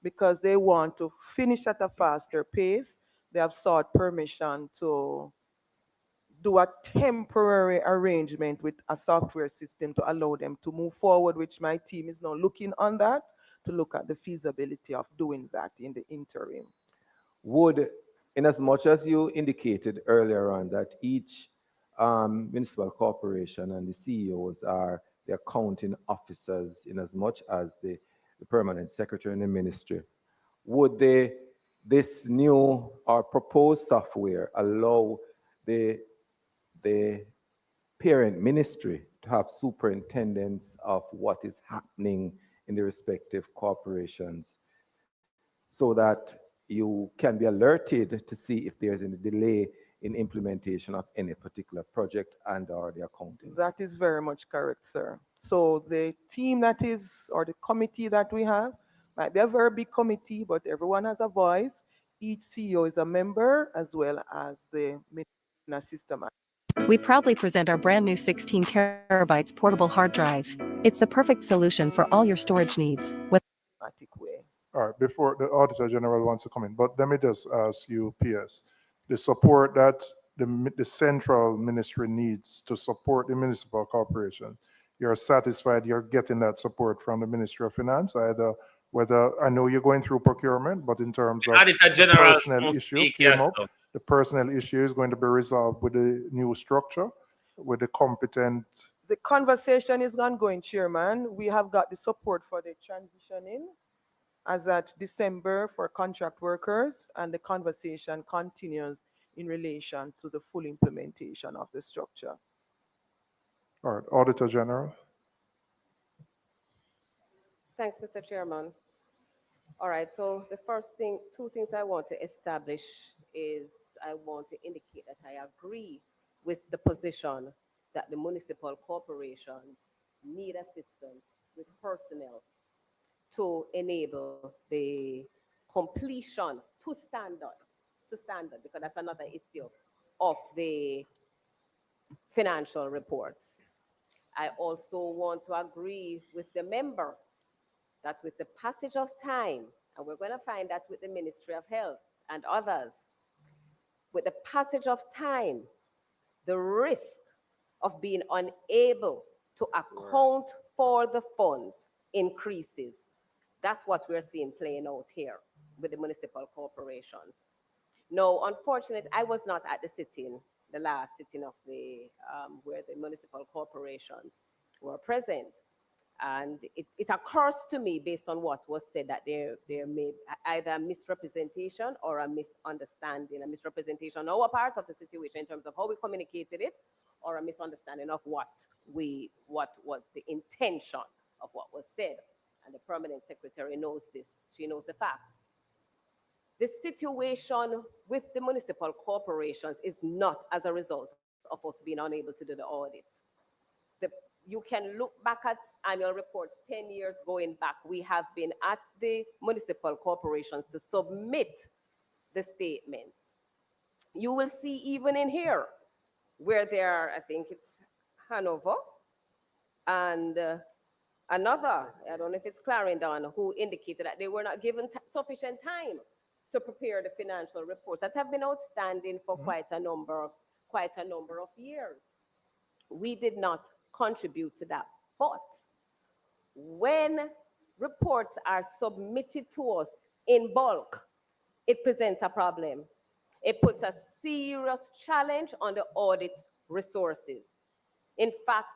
because they want to finish at a faster pace, they have sought permission to do a temporary arrangement with a software system to allow them to move forward, which my team is now looking on that to look at the feasibility of doing that in the interim. Would, in as much as you indicated earlier on that each municipal corporation and the CEOs are the accounting officers in as much as the permanent secretary in the ministry, would this new or proposed software allow the parent ministry to have superintendents of what is happening in the respective corporations, so that you can be alerted to see if there's any delay in implementation of any particular project and or the accounting? That is very much correct, sir. So the team that is, or the committee that we have, might be a very big committee, but everyone has a voice. Each CEO is a member, as well as the system. We proudly present our brand new 16 terabytes portable hard drive. It's the perfect solution for all your storage needs. All right, before the Auditor General wants to come in, but let me just ask you, PS, the support that the central ministry needs to support the municipal corporation, you're satisfied you're getting that support from the Ministry of Finance, either whether, I know you're going through procurement, but in terms of the personnel issue came up, the personnel issue is going to be resolved with the new structure, with the competent. The conversation is ongoing, Chairman. We have got the support for the transitioning as at December for contract workers, and the conversation continues in relation to the full implementation of the structure. All right, Auditor General. Thanks, Mr. Chairman. All right, so the first thing, two things I want to establish is I want to indicate that I agree with the position that the municipal corporations need assistance with personnel to enable the completion to standard, because that's another issue of the financial reports. I also want to agree with the member that with the passage of time, and we're going to find that with the Ministry of Health and others, with the passage of time, the risk of being unable to account for the funds increases. That's what we're seeing playing out here with the municipal corporations. No, unfortunately, I was not at the sitting, the last sitting of the, where the municipal corporations were present. And it occurs to me, based on what was said, that there may either a misrepresentation or a misunderstanding, a misrepresentation on our part of the situation in terms of how we communicated it, or a misunderstanding of what was the intention of what was said. And the permanent secretary knows this. She knows the facts. The situation with the municipal corporations is not as a result of us being unable to do the audit. You can look back at annual reports 10 years going back. We have been at the municipal corporations to submit the statements. You will see even in here where there are, I think it's Hanover and another, I don't know if it's Clarendon, who indicated that they were not given sufficient time to prepare the financial reports that have been outstanding for quite a number of years. We did not contribute to that. But when reports are submitted to us in bulk, it presents a problem. It puts a serious challenge on the audit resources. In fact,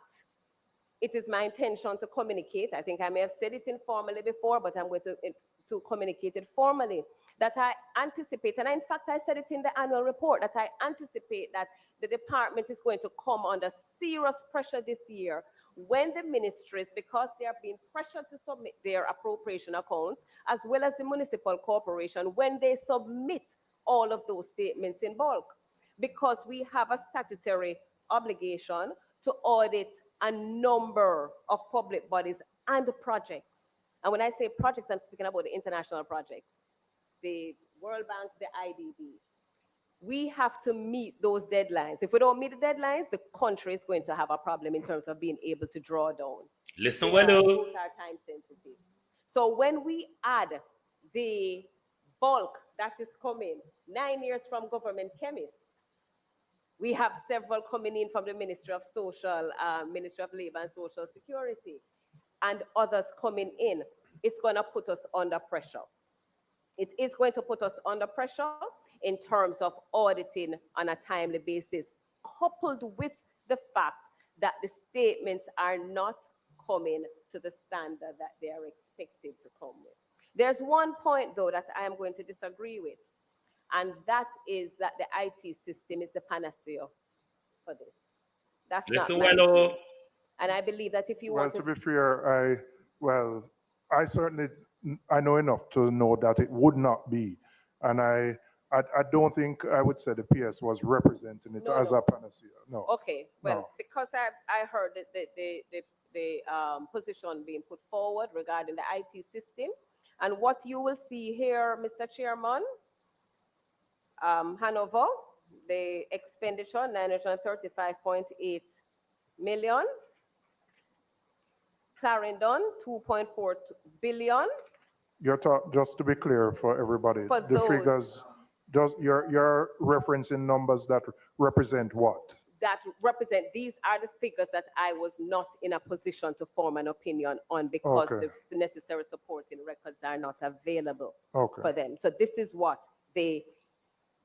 it is my intention to communicate, I think I may have said it informally before, but I'm going to communicate it formally, that I anticipate, and in fact I said it in the annual report, that I anticipate that the department is going to come under serious pressure this year when the ministries, because they are being pressured to submit their appropriation accounts, as well as the municipal corporation, when they submit all of those statements in bulk. Because we have a statutory obligation to audit a number of public bodies and projects. And when I say projects, I'm speaking about the international projects, the World Bank, the IDB. We have to meet those deadlines. If we don't meet the deadlines, the country is going to have a problem in terms of being able to draw down. Listen, well, those are time sensitive. So when we add the bulk that is coming 9 years from government chemists, we have several coming in from the Ministry of Ministry of Labor and Social Security, and others coming in. It's going to put us under pressure. It is going to put us under pressure in terms of auditing on a timely basis, coupled with the fact that the statements are not coming to the standard that they are expected to come with. There's one point, though, that I am going to disagree with, and that is that the IT system is the panacea for this. That's not my view. And I believe that if you want to be fair, I certainly know enough to know that it would not be, and I don't think I would say the PS was representing it as a panacea. No. Okay. Well, because I heard the position being put forward regarding the IT system, and what you will see here, Mr. Chairman, Hanover, the expenditure 935.8 million. Clarendon 2.4 billion. Just to be clear for everybody, the figures, you're referencing numbers that represent what? That represent, these are the figures that I was not in a position to form an opinion on because the necessary supporting records are not available for them. So this is what the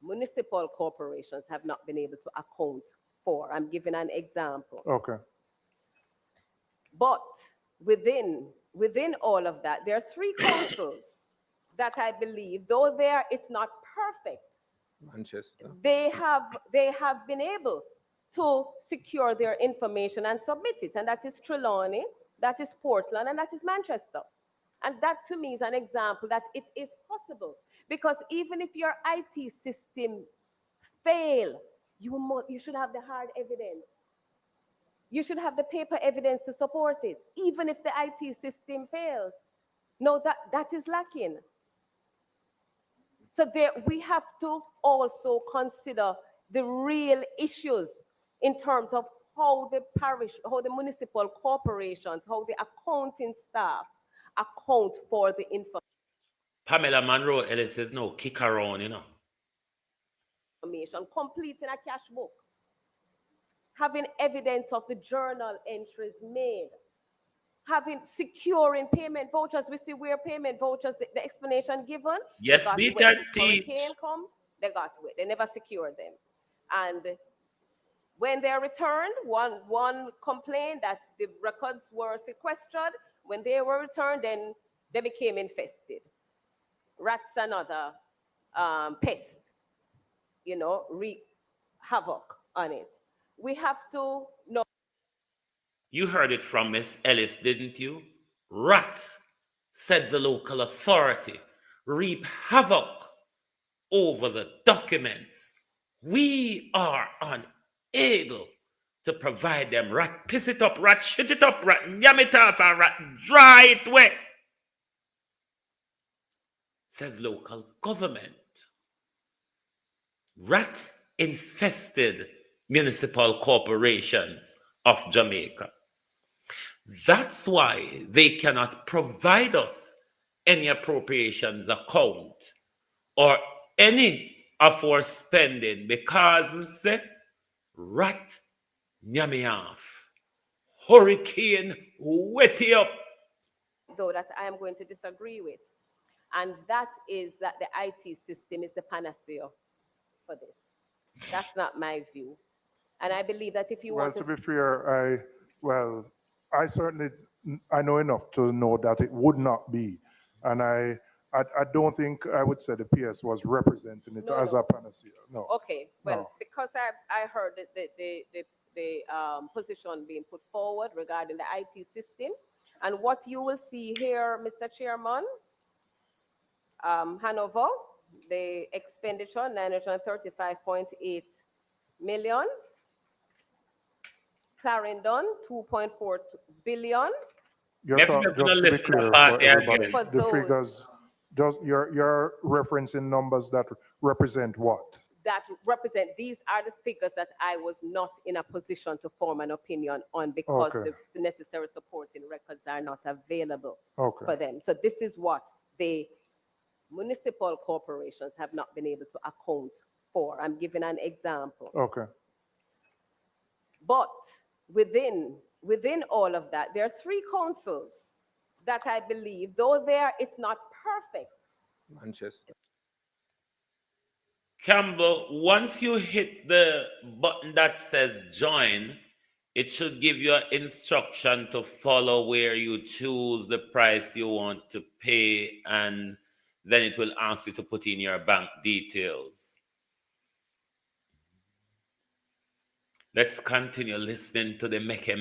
municipal corporations have not been able to account for. I'm giving an example. Okay. But within all of that, there are three councils that I believe, though it's not perfect, Manchester, they have been able to secure their information and submit it, and that is Trelawney, that is Portland, and that is Manchester. And that to me is an example that it is possible, because even if your IT systems fail, you should have the hard evidence. You should have the paper evidence to support it, even if the IT system fails. No, that is lacking. So we have to also consider the real issues in terms of how the municipal corporations, how the accounting staff account for the information. Pamela Monroe Ellis says no, kick around, Complete in a cash book. having evidence of the journal entries made, having securing payment vouchers. We see where payment vouchers, the explanation given. Yes, they got we wet. can Hurricane teach. come, they got wet. They never secured them. And when they returned, one complained that the records were sequestered. When they were returned, then they became infested. Rats and other pests, wreak havoc on it. We have to know. You heard it from Miss Ellis, didn't you? Rats, said the local authority, reap havoc over the documents. We are unable to provide them. Rat piss it up, rat shit it up, rat yam it off, and rat dry it wet, says local government. Rat infested municipal corporations of Jamaica. That's why they cannot provide us any appropriations account or any of our spending because rat nyame off, hurricane wetty up. Though that I am going to disagree with, and that is that the IT system is the panacea for this. That's not my view. And I believe that if you Well, want to be fair, I certainly I know enough to know that it would not be, and I don't think I would say the PS was representing it as a panacea. No. Okay, well, No. because I heard the position being put forward regarding the IT system, and what you will see here, Mr. Chairman, Hanover, the expenditure 935.8 million. Clarendon 2.4 billion. Just to be clear for everybody, the figures, you're referencing numbers that represent what? That represent, these are the figures that I was not in a position to form an opinion on because Okay. the necessary supporting records are not available Okay. for them. So this is what the municipal corporations have not been able to account for. I'm giving an example. Okay. But within all of that, there are three councils that I believe, though it's not perfect. Manchester. Campbell, once you hit the button that says join, it should give you an instruction to follow where you choose the price you want to pay, and then it will ask you to put in your bank details. Let's continue listening to the Meke.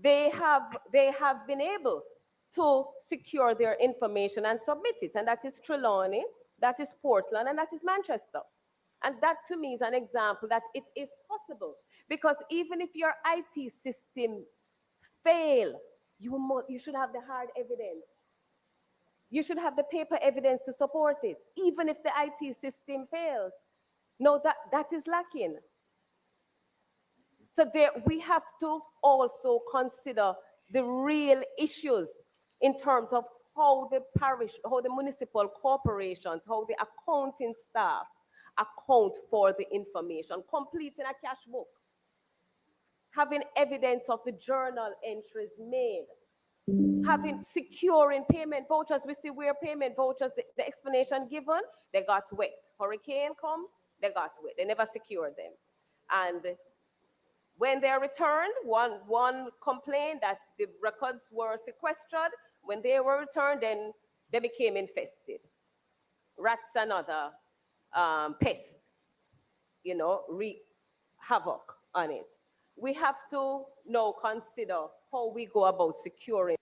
They have been able to secure their information and submit it, and that is Trelawney, that is Portland, and that is Manchester. And that to me is an example that it is possible, because even if your IT systems fail, you should have the hard evidence. You should have the paper evidence to support it, even if the IT system fails. No, that is lacking. So we have to also consider the real issues in terms of how the parish, how the municipal corporations, how the accounting staff account for the information, completing a cash book, having evidence of the journal entries made, having securing payment vouchers. We see where payment vouchers, the explanation given, they got wet. Hurricane come, they got wet. They never secured them. And when they returned, one complained that the records were sequestered. When they were returned, then they became infested. Rats and other pests, wreak havoc on it. We have to now consider how we go about securing.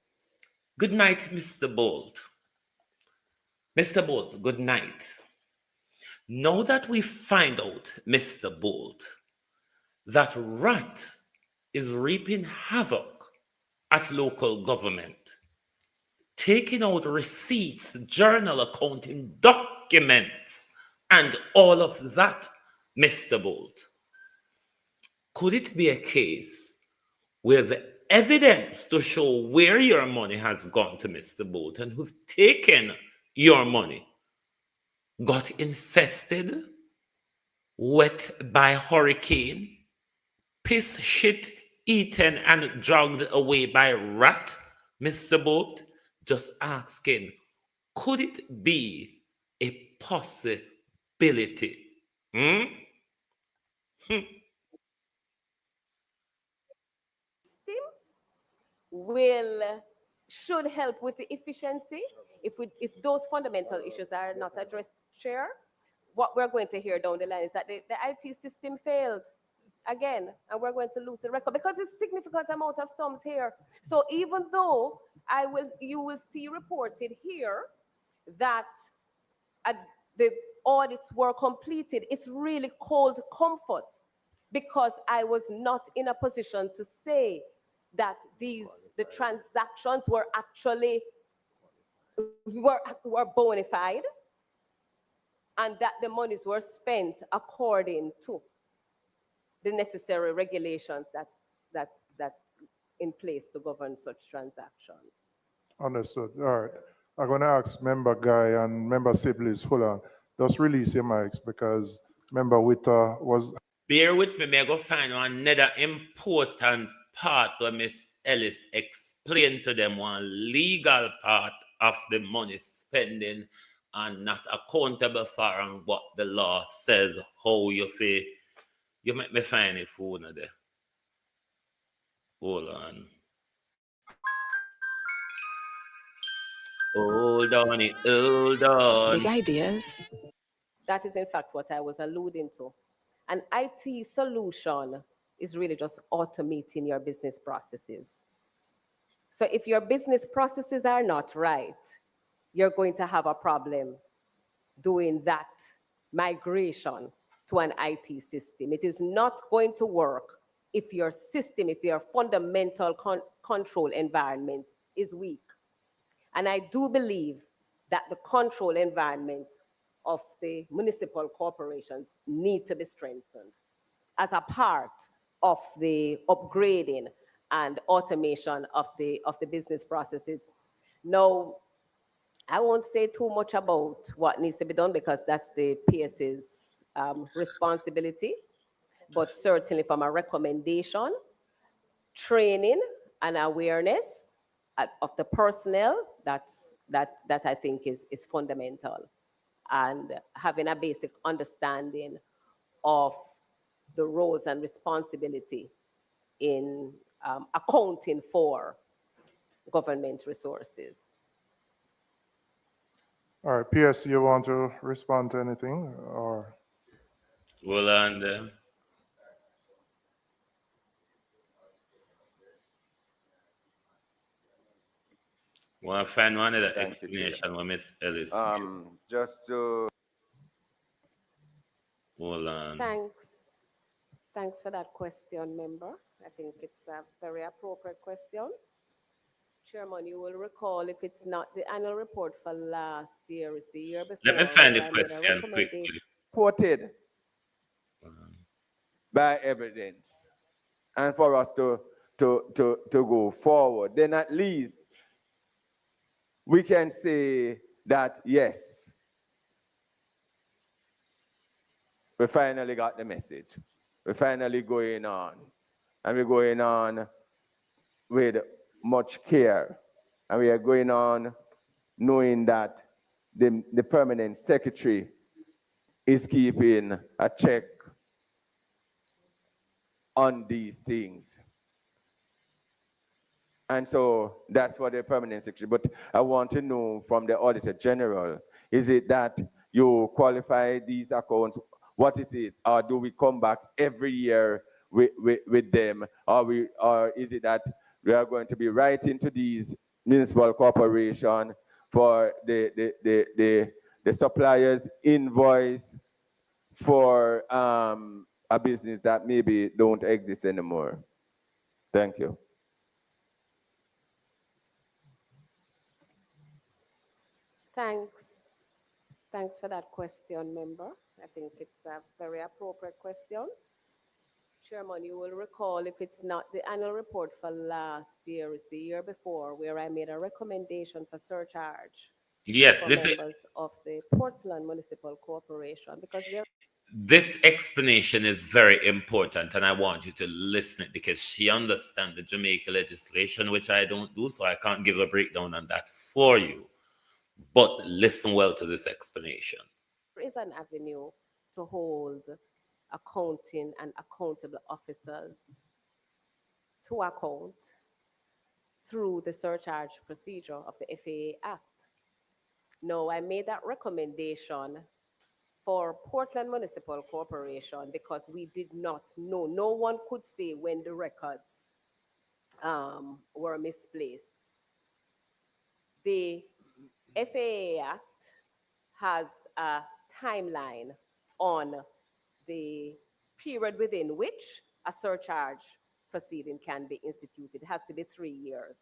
Good night, Mr. Bolt. Mr. Bolt, good night. Now that we find out, Mr. Bolt, that rat is reaping havoc at local government, taking out receipts, journal accounting, documents, and all of that, Mr. Bolt. Could it be a case where the evidence to show where your money has gone to, Mr. Bolt, and who's taken your money got infested, wet by hurricane, piss, shit, eaten, and dragged away by rat, Mr. Boat? Just asking, could it be a possibility? Hmm? System will should help with the efficiency if those fundamental issues are not addressed, Chair. What we're going to hear down the line is that the IT system failed again, and we're going to lose the record because it's significant amount of sums here. So even though you will see reported here that the audits were completed, it's really cold comfort because I was not in a position to say that the transactions were actually were bona fide and that the monies were spent according to the necessary regulations that's in place to govern such transactions. Understood. All right. I'm going to ask Member Guy and Member Sibley's, hold on. Just release your mics because Member Witter was... Bear with me, may I go find another important part where Miss Ellis explained to them one legal part of the money spending and not accountable for and what the law says, how you feel. You make me find it for one there. Hold on. Hold on, hold on. Big ideas. That is in fact what I was alluding to. An IT solution is really just automating your business processes. So if your business processes are not right, you're going to have a problem doing that migration to an IT system. It is not going to work if your system, if your fundamental control environment is weak. And I do believe that the control environment of the municipal corporations need to be strengthened as a part of the upgrading and automation of the business processes. Now, I won't say too much about what needs to be done because that's the PS's responsibility, but certainly from a recommendation, training and awareness of the personnel, that I think is fundamental. And having a basic understanding of the roles and responsibility in accounting for government resources. All right, PS, you want to respond to anything or? Hold on there. Want to find one other explanation with Miss Ellis. Just to... Hold on. Thanks for that question, member. I think it's a very appropriate question. Chairman, you will recall if it's not the annual report for last year, it's the year before. Let me find the question quickly. Supported by evidence and for us to go forward, then at least we can say that, yes, we finally got the message. We're finally going on. And we're going on with much care. And we are going on knowing that the permanent secretary is keeping a check on these things. And so that's for the permanent secretary. But I want to know from the Auditor General, is it that you qualify these accounts? What is it? Or do we come back every year with them? Or is it that we are going to be writing to these municipal corporation for the suppliers invoice for a business that maybe don't exist anymore? Thank you. Thanks for that question, member. I think it's a very appropriate question. Chairman, you will recall if it's not the annual report for last year, it's the year before, where I made a recommendation for surcharge. Yes, for this members of the Portland Municipal Corporation, because this explanation is very important, and I want you to listen it because she understands the Jamaica legislation, which I don't do, so I can't give a breakdown on that for you. But listen well to this explanation. There is an avenue to hold accounting and accountable officers to account through the surcharge procedure of the FAA Act. No, I made that recommendation for Portland Municipal Corporation because we did not know. No one could say when the records were misplaced. The FAA Act has a timeline on the period within which a surcharge proceeding can be instituted. It has to be 3 years.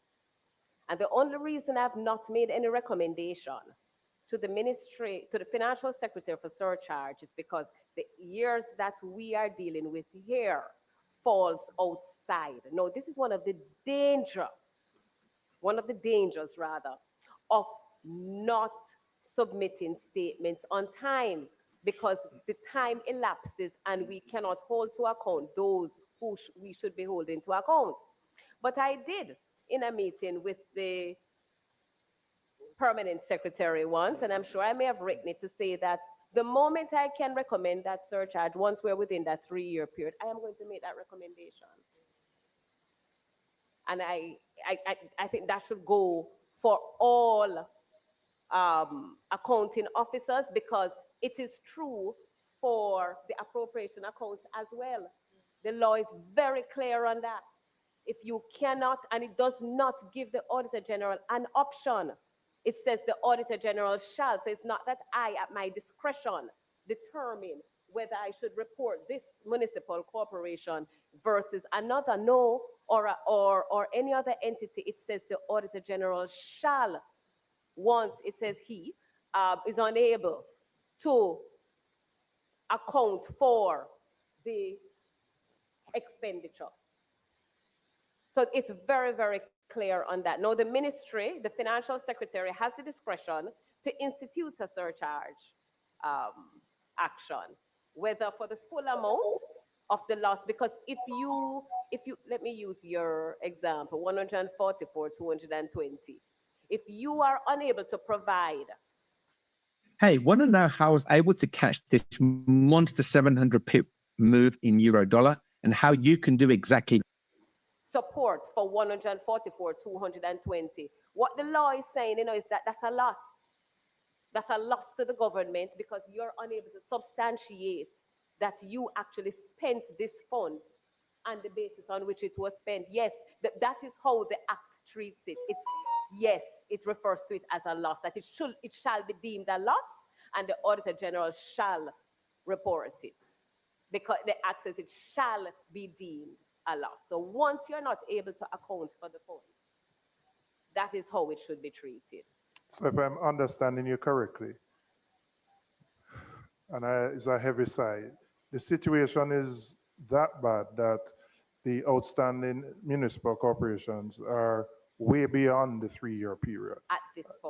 And the only reason I've not made any recommendation to the ministry, to the financial secretary for surcharge is because the years that we are dealing with here falls outside. No, this is one of the dangers rather, of not submitting statements on time, because the time elapses and we cannot hold to account those who we should be holding to account. But I did in a meeting with the permanent secretary once, and I'm sure I may have written it to say that the moment I can recommend that surcharge, once we're within that 3-year period, I am going to make that recommendation. And I think that should go for all accounting officers, because it is true for the appropriation accounts as well. The law is very clear on that. If you cannot, and it does not give the Auditor General an option. It says the Auditor General shall. So it's not that I, at my discretion, determine whether I should report this municipal corporation versus another. No, or any other entity. It says the Auditor General shall. Once it says he is unable to account for the expenditure. So it's very, very clear on that. Now, the ministry, the financial secretary, has the discretion to institute a surcharge action, whether for the full amount of the loss, because if you, let me use your example, 144, 220. If you are unable to provide. Hey, want to know how I was able to catch this monster 700 pip move in euro dollar and how you can do exactly Support for 144, 220. What the law is saying, is that that's a loss. That's a loss to the government because you're unable to substantiate that you actually spent this fund and the basis on which it was spent. Yes, that is how the Act treats it. Yes, it refers to it as a loss, that it shall be deemed a loss, and the Auditor General shall report it, because the Act says it shall be deemed a loss. So once you're not able to account for the funds, that is how it should be treated. So if I'm understanding you correctly, and it's a heavy sigh, the situation is that bad that the outstanding municipal corporations are way beyond the 3-year period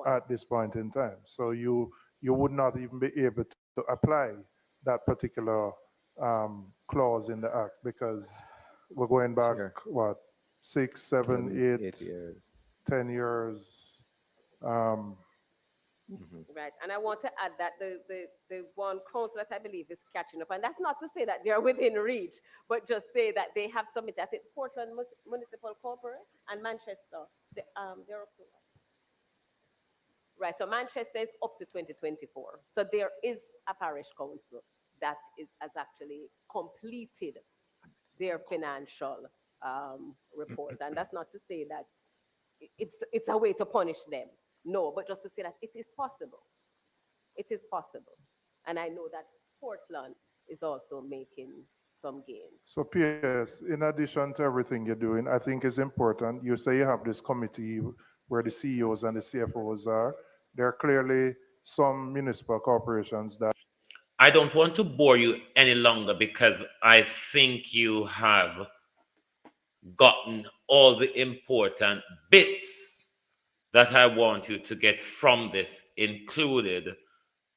at this point in time. So you would not even be able to apply that particular clause in the Act, because we're going back, what, 6, 7, 8 years. 10 years. Right, and I want to add that the one council that I believe is catching up, and that's not to say that they're within reach, but just say that they have submitted, I think Portland Municipal Corporation and Manchester, they're up to, right, so Manchester is up to 2024. So there is a parish council that has actually completed their financial reports, and that's not to say that it's a way to punish them. No, but just to say that it is possible. It is possible. And I know that Portland is also making some gains. So P.S., in addition to everything you're doing, I think it's important. You say you have this committee where the CEOs and the CFOs are. There are clearly some municipal corporations that... I don't want to bore you any longer because I think you have gotten all the important bits that I want you to get from this, included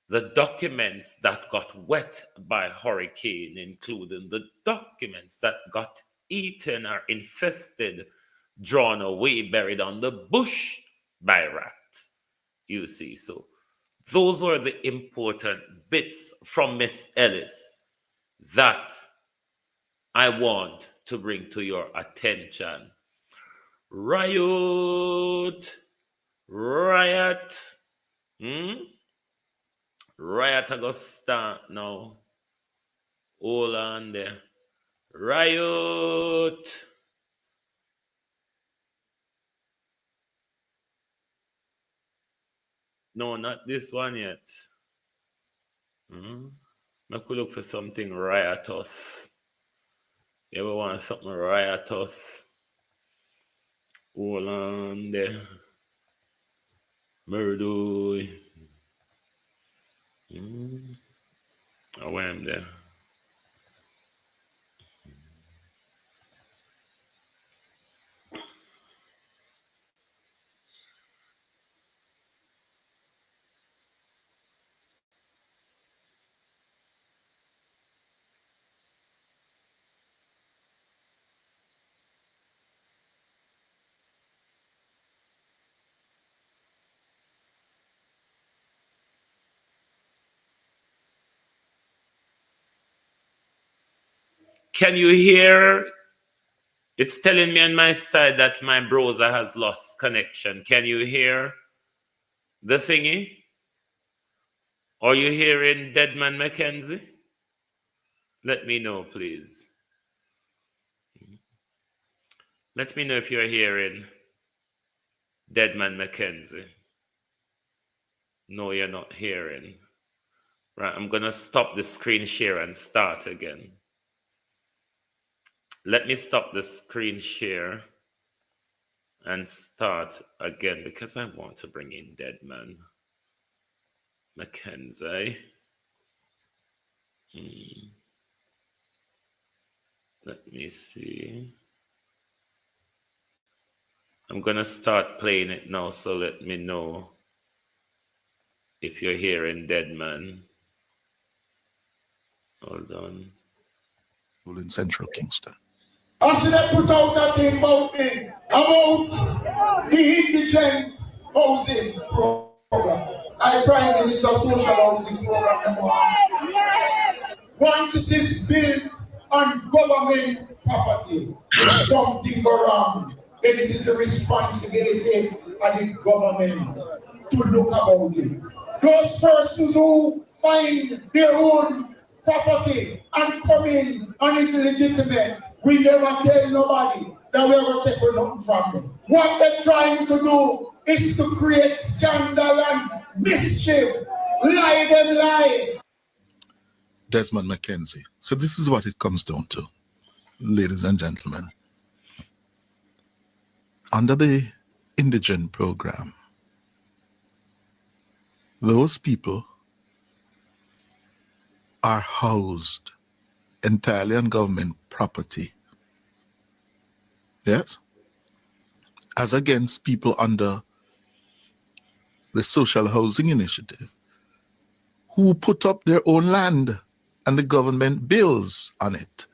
the documents that got wet by hurricane, including the documents that got eaten or infested, drawn away, buried on the bush by rat. You see, so those were the important bits from Miss Ellis that I want to bring to your attention. Riot. Riot I go start now. Hold on there. Riot. No, not this one yet. I could look for something riotous. You ever want something riotous? Hold on there. Murder. I went there. Can you hear? It's telling me on my side that my browser has lost connection. Can you hear the thingy? Are you hearing Deadman Mckenzie? Let me know, please. Let me know if you're hearing Deadman Mckenzie. No, you're not hearing. Right, I'm going to stop the screen share and start again. Let me stop the screen share and start again because I want to bring in Deadman Mckenzie. Let me see. I'm going to start playing it now, so let me know if you're hearing Deadman. Hold on. In Central Kingston. I see they put out that thing about the indigent housing program. I Prime Minister social housing program. Once it is built on government property, something go wrong, then it is the responsibility of the government to look about it. Those persons who find their own property and come in and it's legitimate, we never tell nobody that we ever take nothing from them. What they're trying to do is to create scandal and mischief. Lie. Desmond Mckenzie. So this is what it comes down to, ladies and gentlemen. Under the indigent program, those people are housed entirely on government property. Yes? As against people under the Social Housing Initiative who put up their own land and the government builds on it.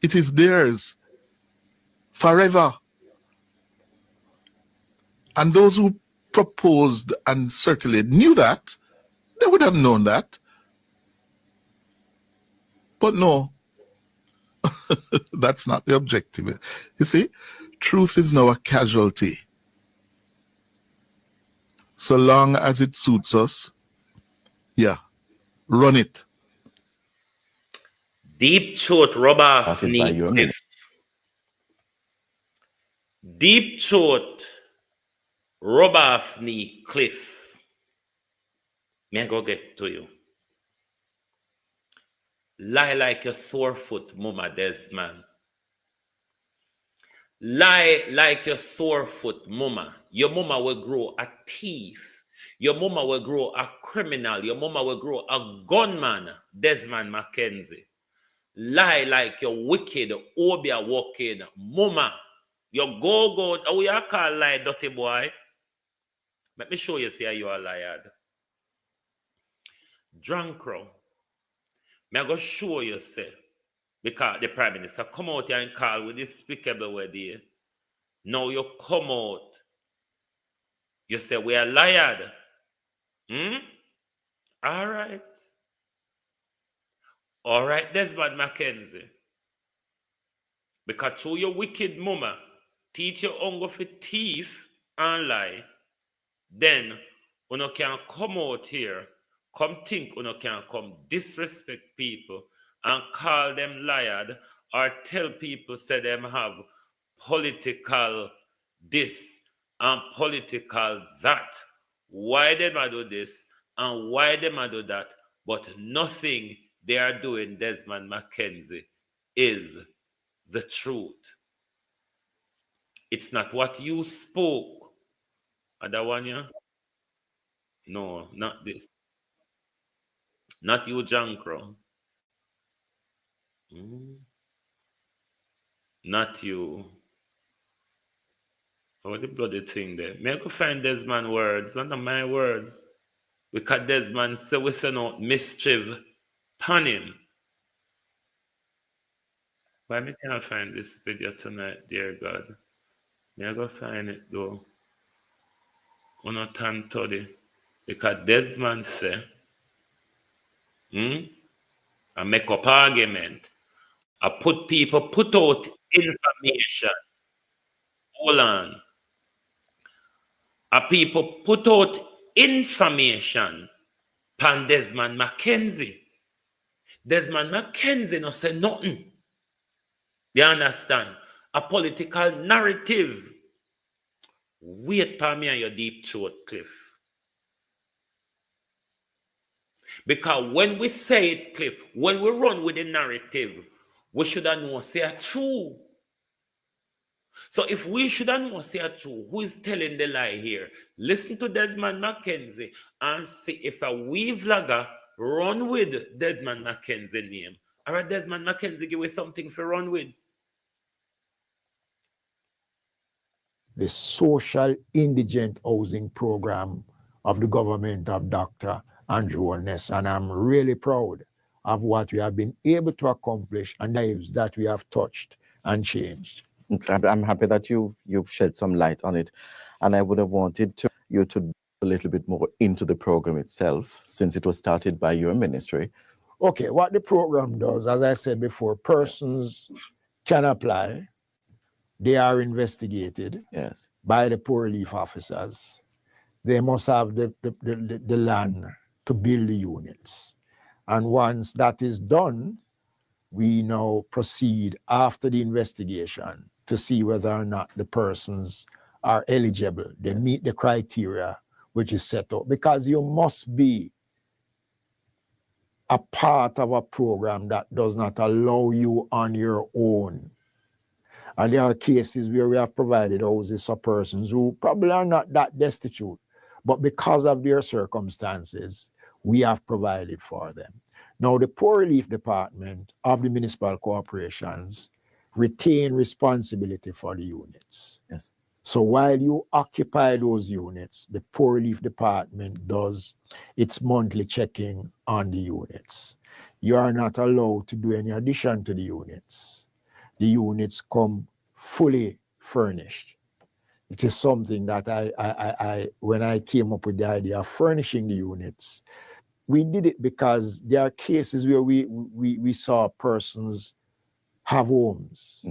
It is theirs forever. And those who proposed and circulated knew that. They would have known that. But no, that's not the objective. You see, truth is now a casualty. So long as it suits us, yeah, run it. Deep throat, rub off knee cliff. Deep throat, rub off knee cliff. May I go get to you? Lie like a sore foot, Mama Desmond. Lie like your sore foot, Mama. Your mama will grow a thief. Your mama will grow a criminal. Your mama will grow a gunman, Desmond Mckenzie. Lie like your wicked, obia walking, Mama. Your go. Oh, you call lie, dirty boy. Let me show you, see how you are liar. Drunkro, me I go show you, say, because the Prime Minister come out here and call with this despicable way there. Now you come out, you say, we are liar. All right. All right, Desmond Mckenzie. Because through your wicked mama, teach your hunger for thief and lie, then you can come out here, come think you can come disrespect people and call them liar or tell people say them have political this and political that. Why them I do this and why them I do that, but nothing they are doing, Desmond Mckenzie, is the truth. It's not what you spoke. Other one, yeah? No, not this. Not you, Jankro. Not you. Oh, the bloody thing there. May I go find Desmond words, not my words. Because Desmond say we send out mischief upon him. Why me can't find this video tonight, dear God? May I go find it though? On a time toddy. Because Desmond say, I make up argument. I put out information. Hold on. People put out information pan Desmond Mckenzie. Desmond Mckenzie no say nothing. You understand? A political narrative. Wait for me and your deep throat, Cliff. Because when we say it, Cliff, when we run with the narrative, we should have known say it true. So if we should have known say it true, who is telling the lie here? Listen to Desmond Mckenzie and see if a wee vlogger run with Desmond Mckenzie name. All right, Desmond Mckenzie give us something for run with. The social indigent housing program of the government of Dr. Andrew Holness, and I'm really proud of what we have been able to accomplish and lives that we have touched and changed. I'm happy that you've shed some light on it, and I would have wanted you to dive a little bit more into the program itself, since it was started by your ministry. Okay, what the program does, as I said before, persons can apply. They are investigated by the poor relief officers. They must have the land to build the units. And once that is done, we now proceed after the investigation to see whether or not the persons are eligible. They meet the criteria which is set up, because you must be a part of a program that does not allow you on your own. And there are cases where we have provided houses for persons who probably are not that destitute, but because of their circumstances, we have provided for them. Now, the Poor Relief Department of the municipal corporations retain responsibility for the units. Yes. So while you occupy those units, the Poor Relief Department does its monthly checking on the units. You are not allowed to do any addition to the units. The units come fully furnished. It is something that I when I came up with the idea of furnishing the units, we did it because there are cases where we saw persons have homes,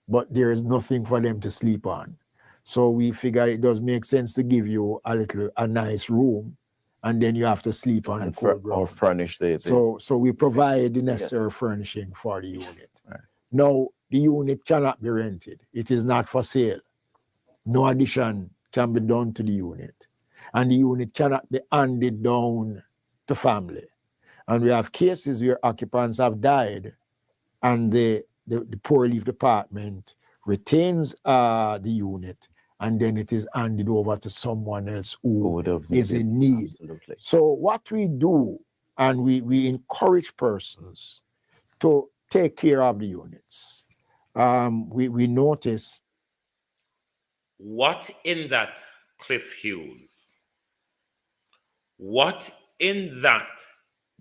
but there is nothing for them to sleep on. So we figured it does make sense to give you a nice room, and then you have to sleep on the cold ground. Or furnish the So we provide the necessary furnishing for the unit. Right. Now, the unit cannot be rented. It is not for sale. No addition can be done to the unit. And the unit cannot be handed down to family. And we have cases where occupants have died, and the Poor Relief Department retains the unit, and then it is handed over to someone else who is in need. Absolutely. So what we do, and we encourage persons to take care of the units. We notice. What in that, Cliff Hughes? What in that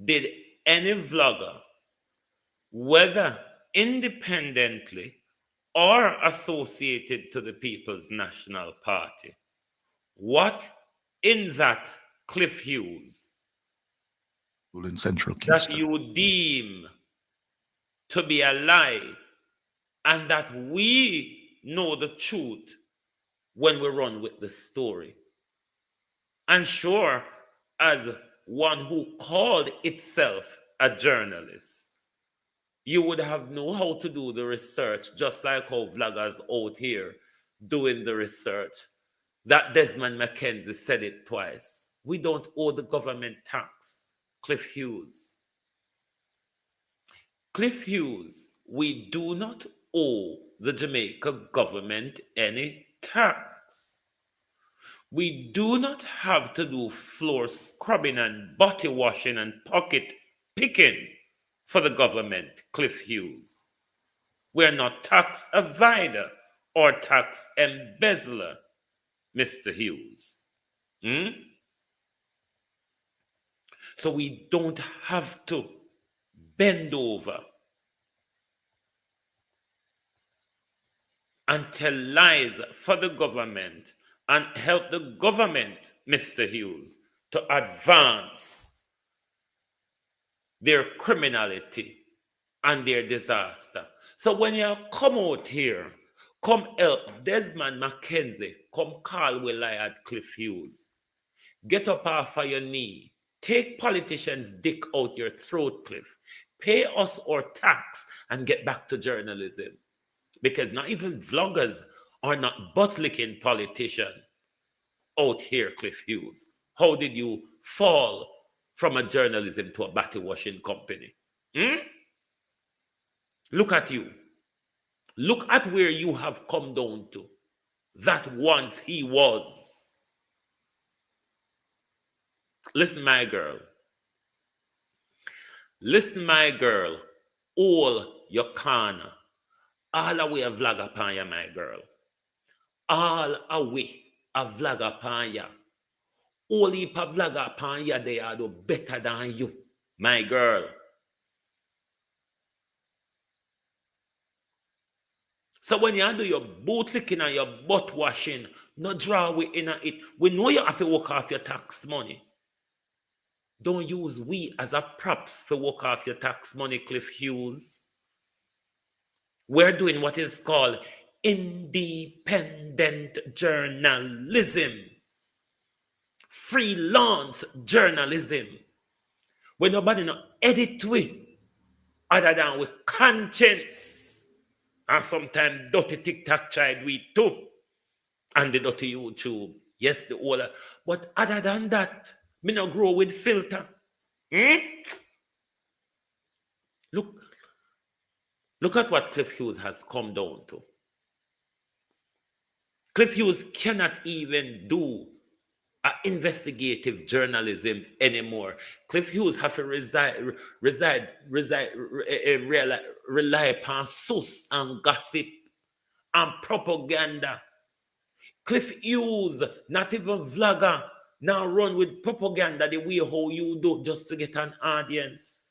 did any vlogger, whether independently or associated to the People's National Party, what in that Cliff Hughes in Central that Kingston you deem to be a lie, and that we know the truth when we run with the story? And sure, as one who called itself a journalist, you would have known how to do the research, just like how vloggers out here doing the research. That Desmond Mckenzie said it twice. We don't owe the government tax. Cliff Hughes. Cliff Hughes, we do not owe the Jamaica government any tax. We do not have to do floor scrubbing and body washing and pocket picking for the government, Cliff Hughes. We're not tax evader or tax embezzler, Mr. Hughes. So we don't have to bend over and tell lies for the government and help the government, Mr. Hughes, to advance their criminality and their disaster. So when you come out here, come help Desmond Mckenzie, come call Williard Cliff Hughes, get up off of your knee, take politicians' dick out your throat, Cliff, pay us our tax and get back to journalism. Because not even vloggers are not butt-licking politicians out here, Cliff Hughes. How did you fall from a journalism to a body washing company? Look at you. Look at where you have come down to. That once he was. Listen, my girl. Listen, my girl. All your corner. All away a vlog upon ya, my girl. All away a vlog upon ya. All heap of vlog upon ya, they are do better than you, my girl. So when you do your boot licking and your butt washing, no draw we in it. We know you have to work off your tax money. Don't use we as a props for work off your tax money, Cliff Hughes. We're doing what is called independent journalism. Freelance journalism. When nobody no edit we, other than with conscience. And sometimes dirty TikTok child we too. And the dirty YouTube. Yes, the whole. But other than that, me no grow with filter. Look at what Cliff Hughes has come down to. Cliff Hughes cannot even do investigative journalism anymore. Cliff Hughes have to rely upon sus and gossip and propaganda. Cliff Hughes, not even vlogger, now run with propaganda the way how you do just to get an audience.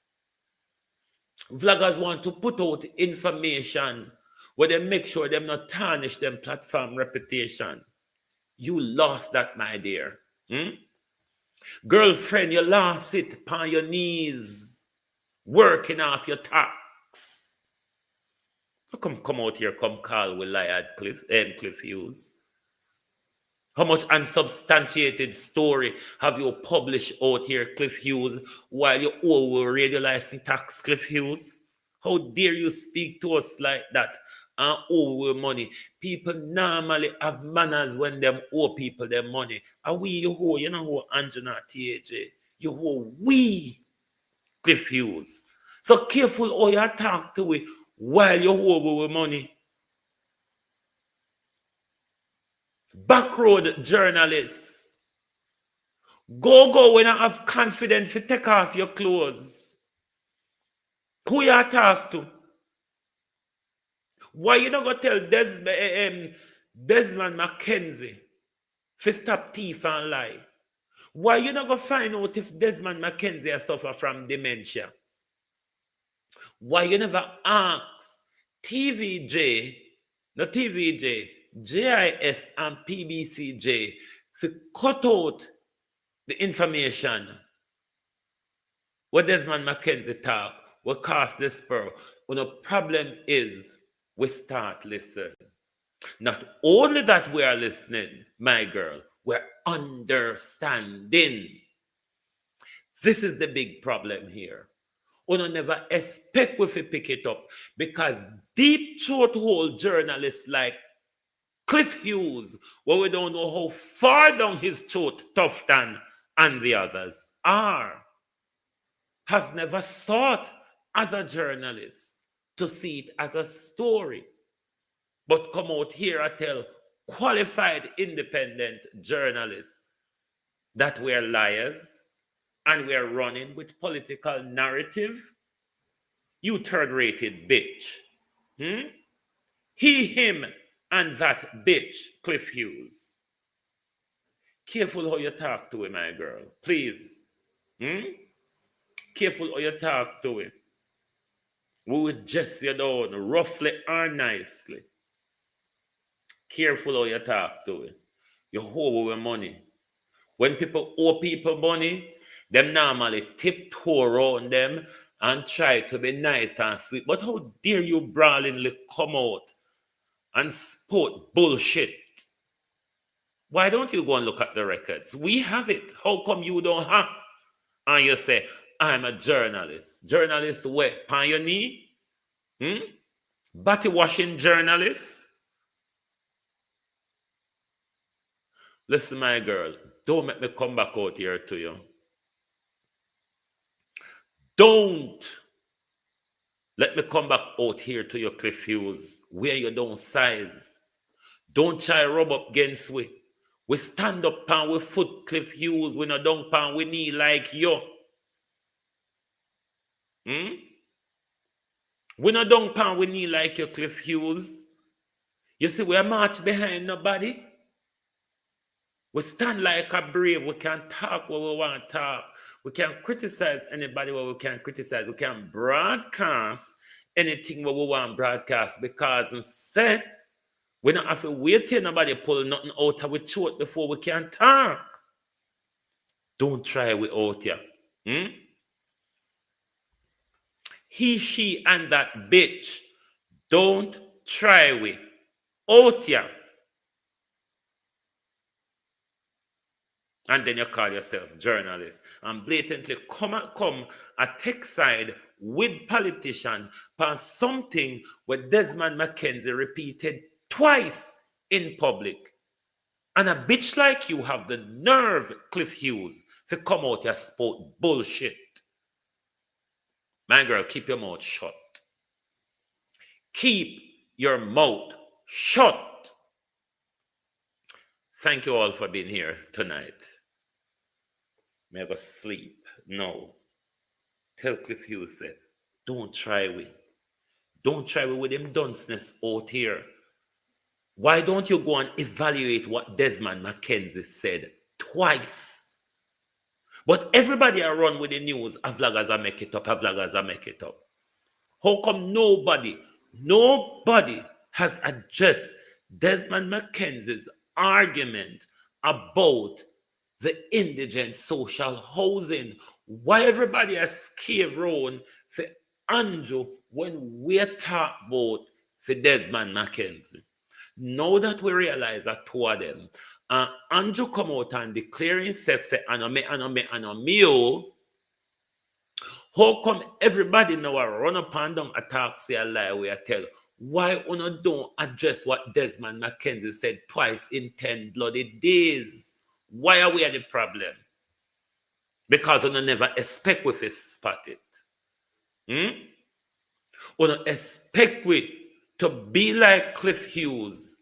Vloggers want to put out information where they make sure them not tarnish them platform reputation. You lost that, my dear. Girlfriend, you lost it upon your knees, working off your tax. Come out here, come call Williard Cliff Hughes. How much unsubstantiated story have you published out here, Cliff Hughes, while you owe radio license tax, Cliff Hughes? How dare you speak to us like that and owe money? People normally have manners when them owe people their money. And we, you owe, you know, Angela TAJ. You owe we, Cliff Hughes. So careful how you talk to we while you owe money. Backroad journalists. Go when I have confidence to take off your clothes. Who you talk to? Why you not go tell Desmond Mckenzie to stop thief and lie? Why you not gonna find out if Desmond Mckenzie suffer from dementia? Why you never ask TVJ, not TVJ, JIS and PBCJ to cut out the information what Desmond Mckenzie talk, what cause despair? When the problem is we start listening. Not only that we are listening, my girl, we're understanding. This is the big problem here. We don't never expect we to pick it up because deep throat hole journalists like Cliff Hughes, where we don't know how far down his throat Tufton and the others are, has never sought as a journalist to see it as a story, but come out here and tell qualified independent journalists that we're liars and we're running with political narrative. You third-rated bitch. He, him, and that bitch, Cliff Hughes. Careful how you talk to him, my girl. Please. Careful how you talk to him. We will just you down roughly or nicely. Careful how you talk to him. You owe with money. When people owe people money, them normally tiptoe around them and try to be nice and sweet. But how dare you brawlingly come out and sport bullshit? Why don't you go and look at the records? We have it. How come you don't have? And you say, I'm a journalist. Journalist where? On your knee? Body washing journalist? Listen, my girl, don't make me come back out here to you. Don't let me come back out here to your Cliff Hughes where you don't size. Don't try rub up against we. We stand up and we foot Cliff Hughes. We no down pan we knee like you. We no down pan we knee like you, Cliff Hughes. You see, we are march behind nobody. We stand like a brave. We can talk what we want to talk. We can criticize anybody what we can criticize. We can broadcast anything what we want broadcast because say we don't have to wait till nobody pull nothing out of our throat before we can talk. Don't try we out here. He, she, and that bitch. Don't try we out here. And then you call yourself journalist and blatantly come at tech side with politician for something what Desmond Mckenzie repeated twice in public. And a bitch like you have the nerve, Cliff Hughes, to come out and sport bullshit. My girl, keep your mouth shut. Keep your mouth shut. Thank you all for being here tonight. May I go sleep? No. Tell Cliff Hughes that don't try we. Don't try with him dunceness out here. Why don't you go and evaluate what Desmond Mckenzie said twice? But everybody are run with the news, a vloggers are make it up, a vloggers are make it up. How come nobody has addressed Desmond Mckenzie's argument about the indigent social housing? Why everybody has caved round for Andrew when we talk about for Desmond Mckenzie? Now that we realize that two of them, Andrew come out and declare himself, say, me, how come everybody now run up and down attack, say a lie, we are tell? Why you don't address what Desmond Mckenzie said twice in 10 bloody days? Why are we at the problem? Because we never expect we to spot it. We don't expect we to be like Cliff Hughes.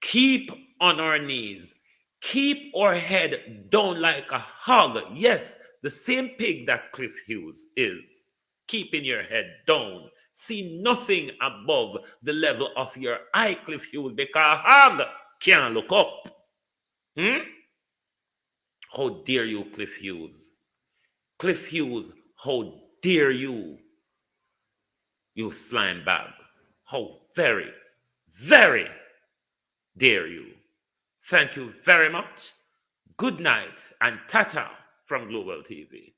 Keep on our knees. Keep our head down like a hog. Yes, the same pig that Cliff Hughes is. Keeping your head down. See nothing above the level of your eye, Cliff Hughes, because a hog can't look up. How dare you, Cliff Hughes? Cliff Hughes, how dare you, you slime bag? How very, very dare you? Thank you very much. Good night and tata from Global TV.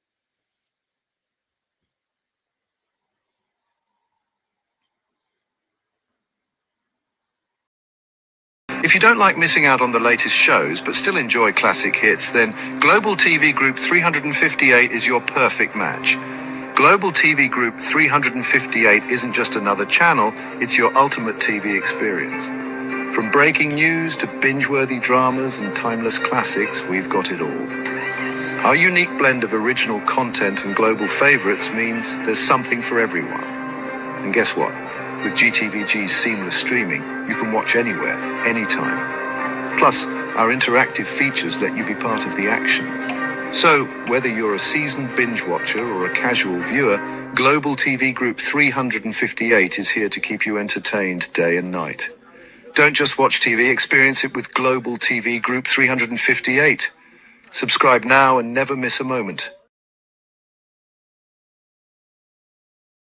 If you don't like missing out on the latest shows but still enjoy classic hits, then Global TV Group 358 is your perfect match. Global TV Group 358 isn't just another channel, it's your ultimate TV experience. From breaking news to binge-worthy dramas and timeless classics, we've got it all. Our unique blend of original content and global favorites means there's something for everyone. And guess what? With GTVG's seamless streaming, you can watch anywhere, anytime. Plus, our interactive features let you be part of the action. So, whether you're a seasoned binge watcher or a casual viewer, Global TV Group 358 is here to keep you entertained day and night. Don't just watch TV, experience it with Global TV Group 358. Subscribe now and never miss a moment.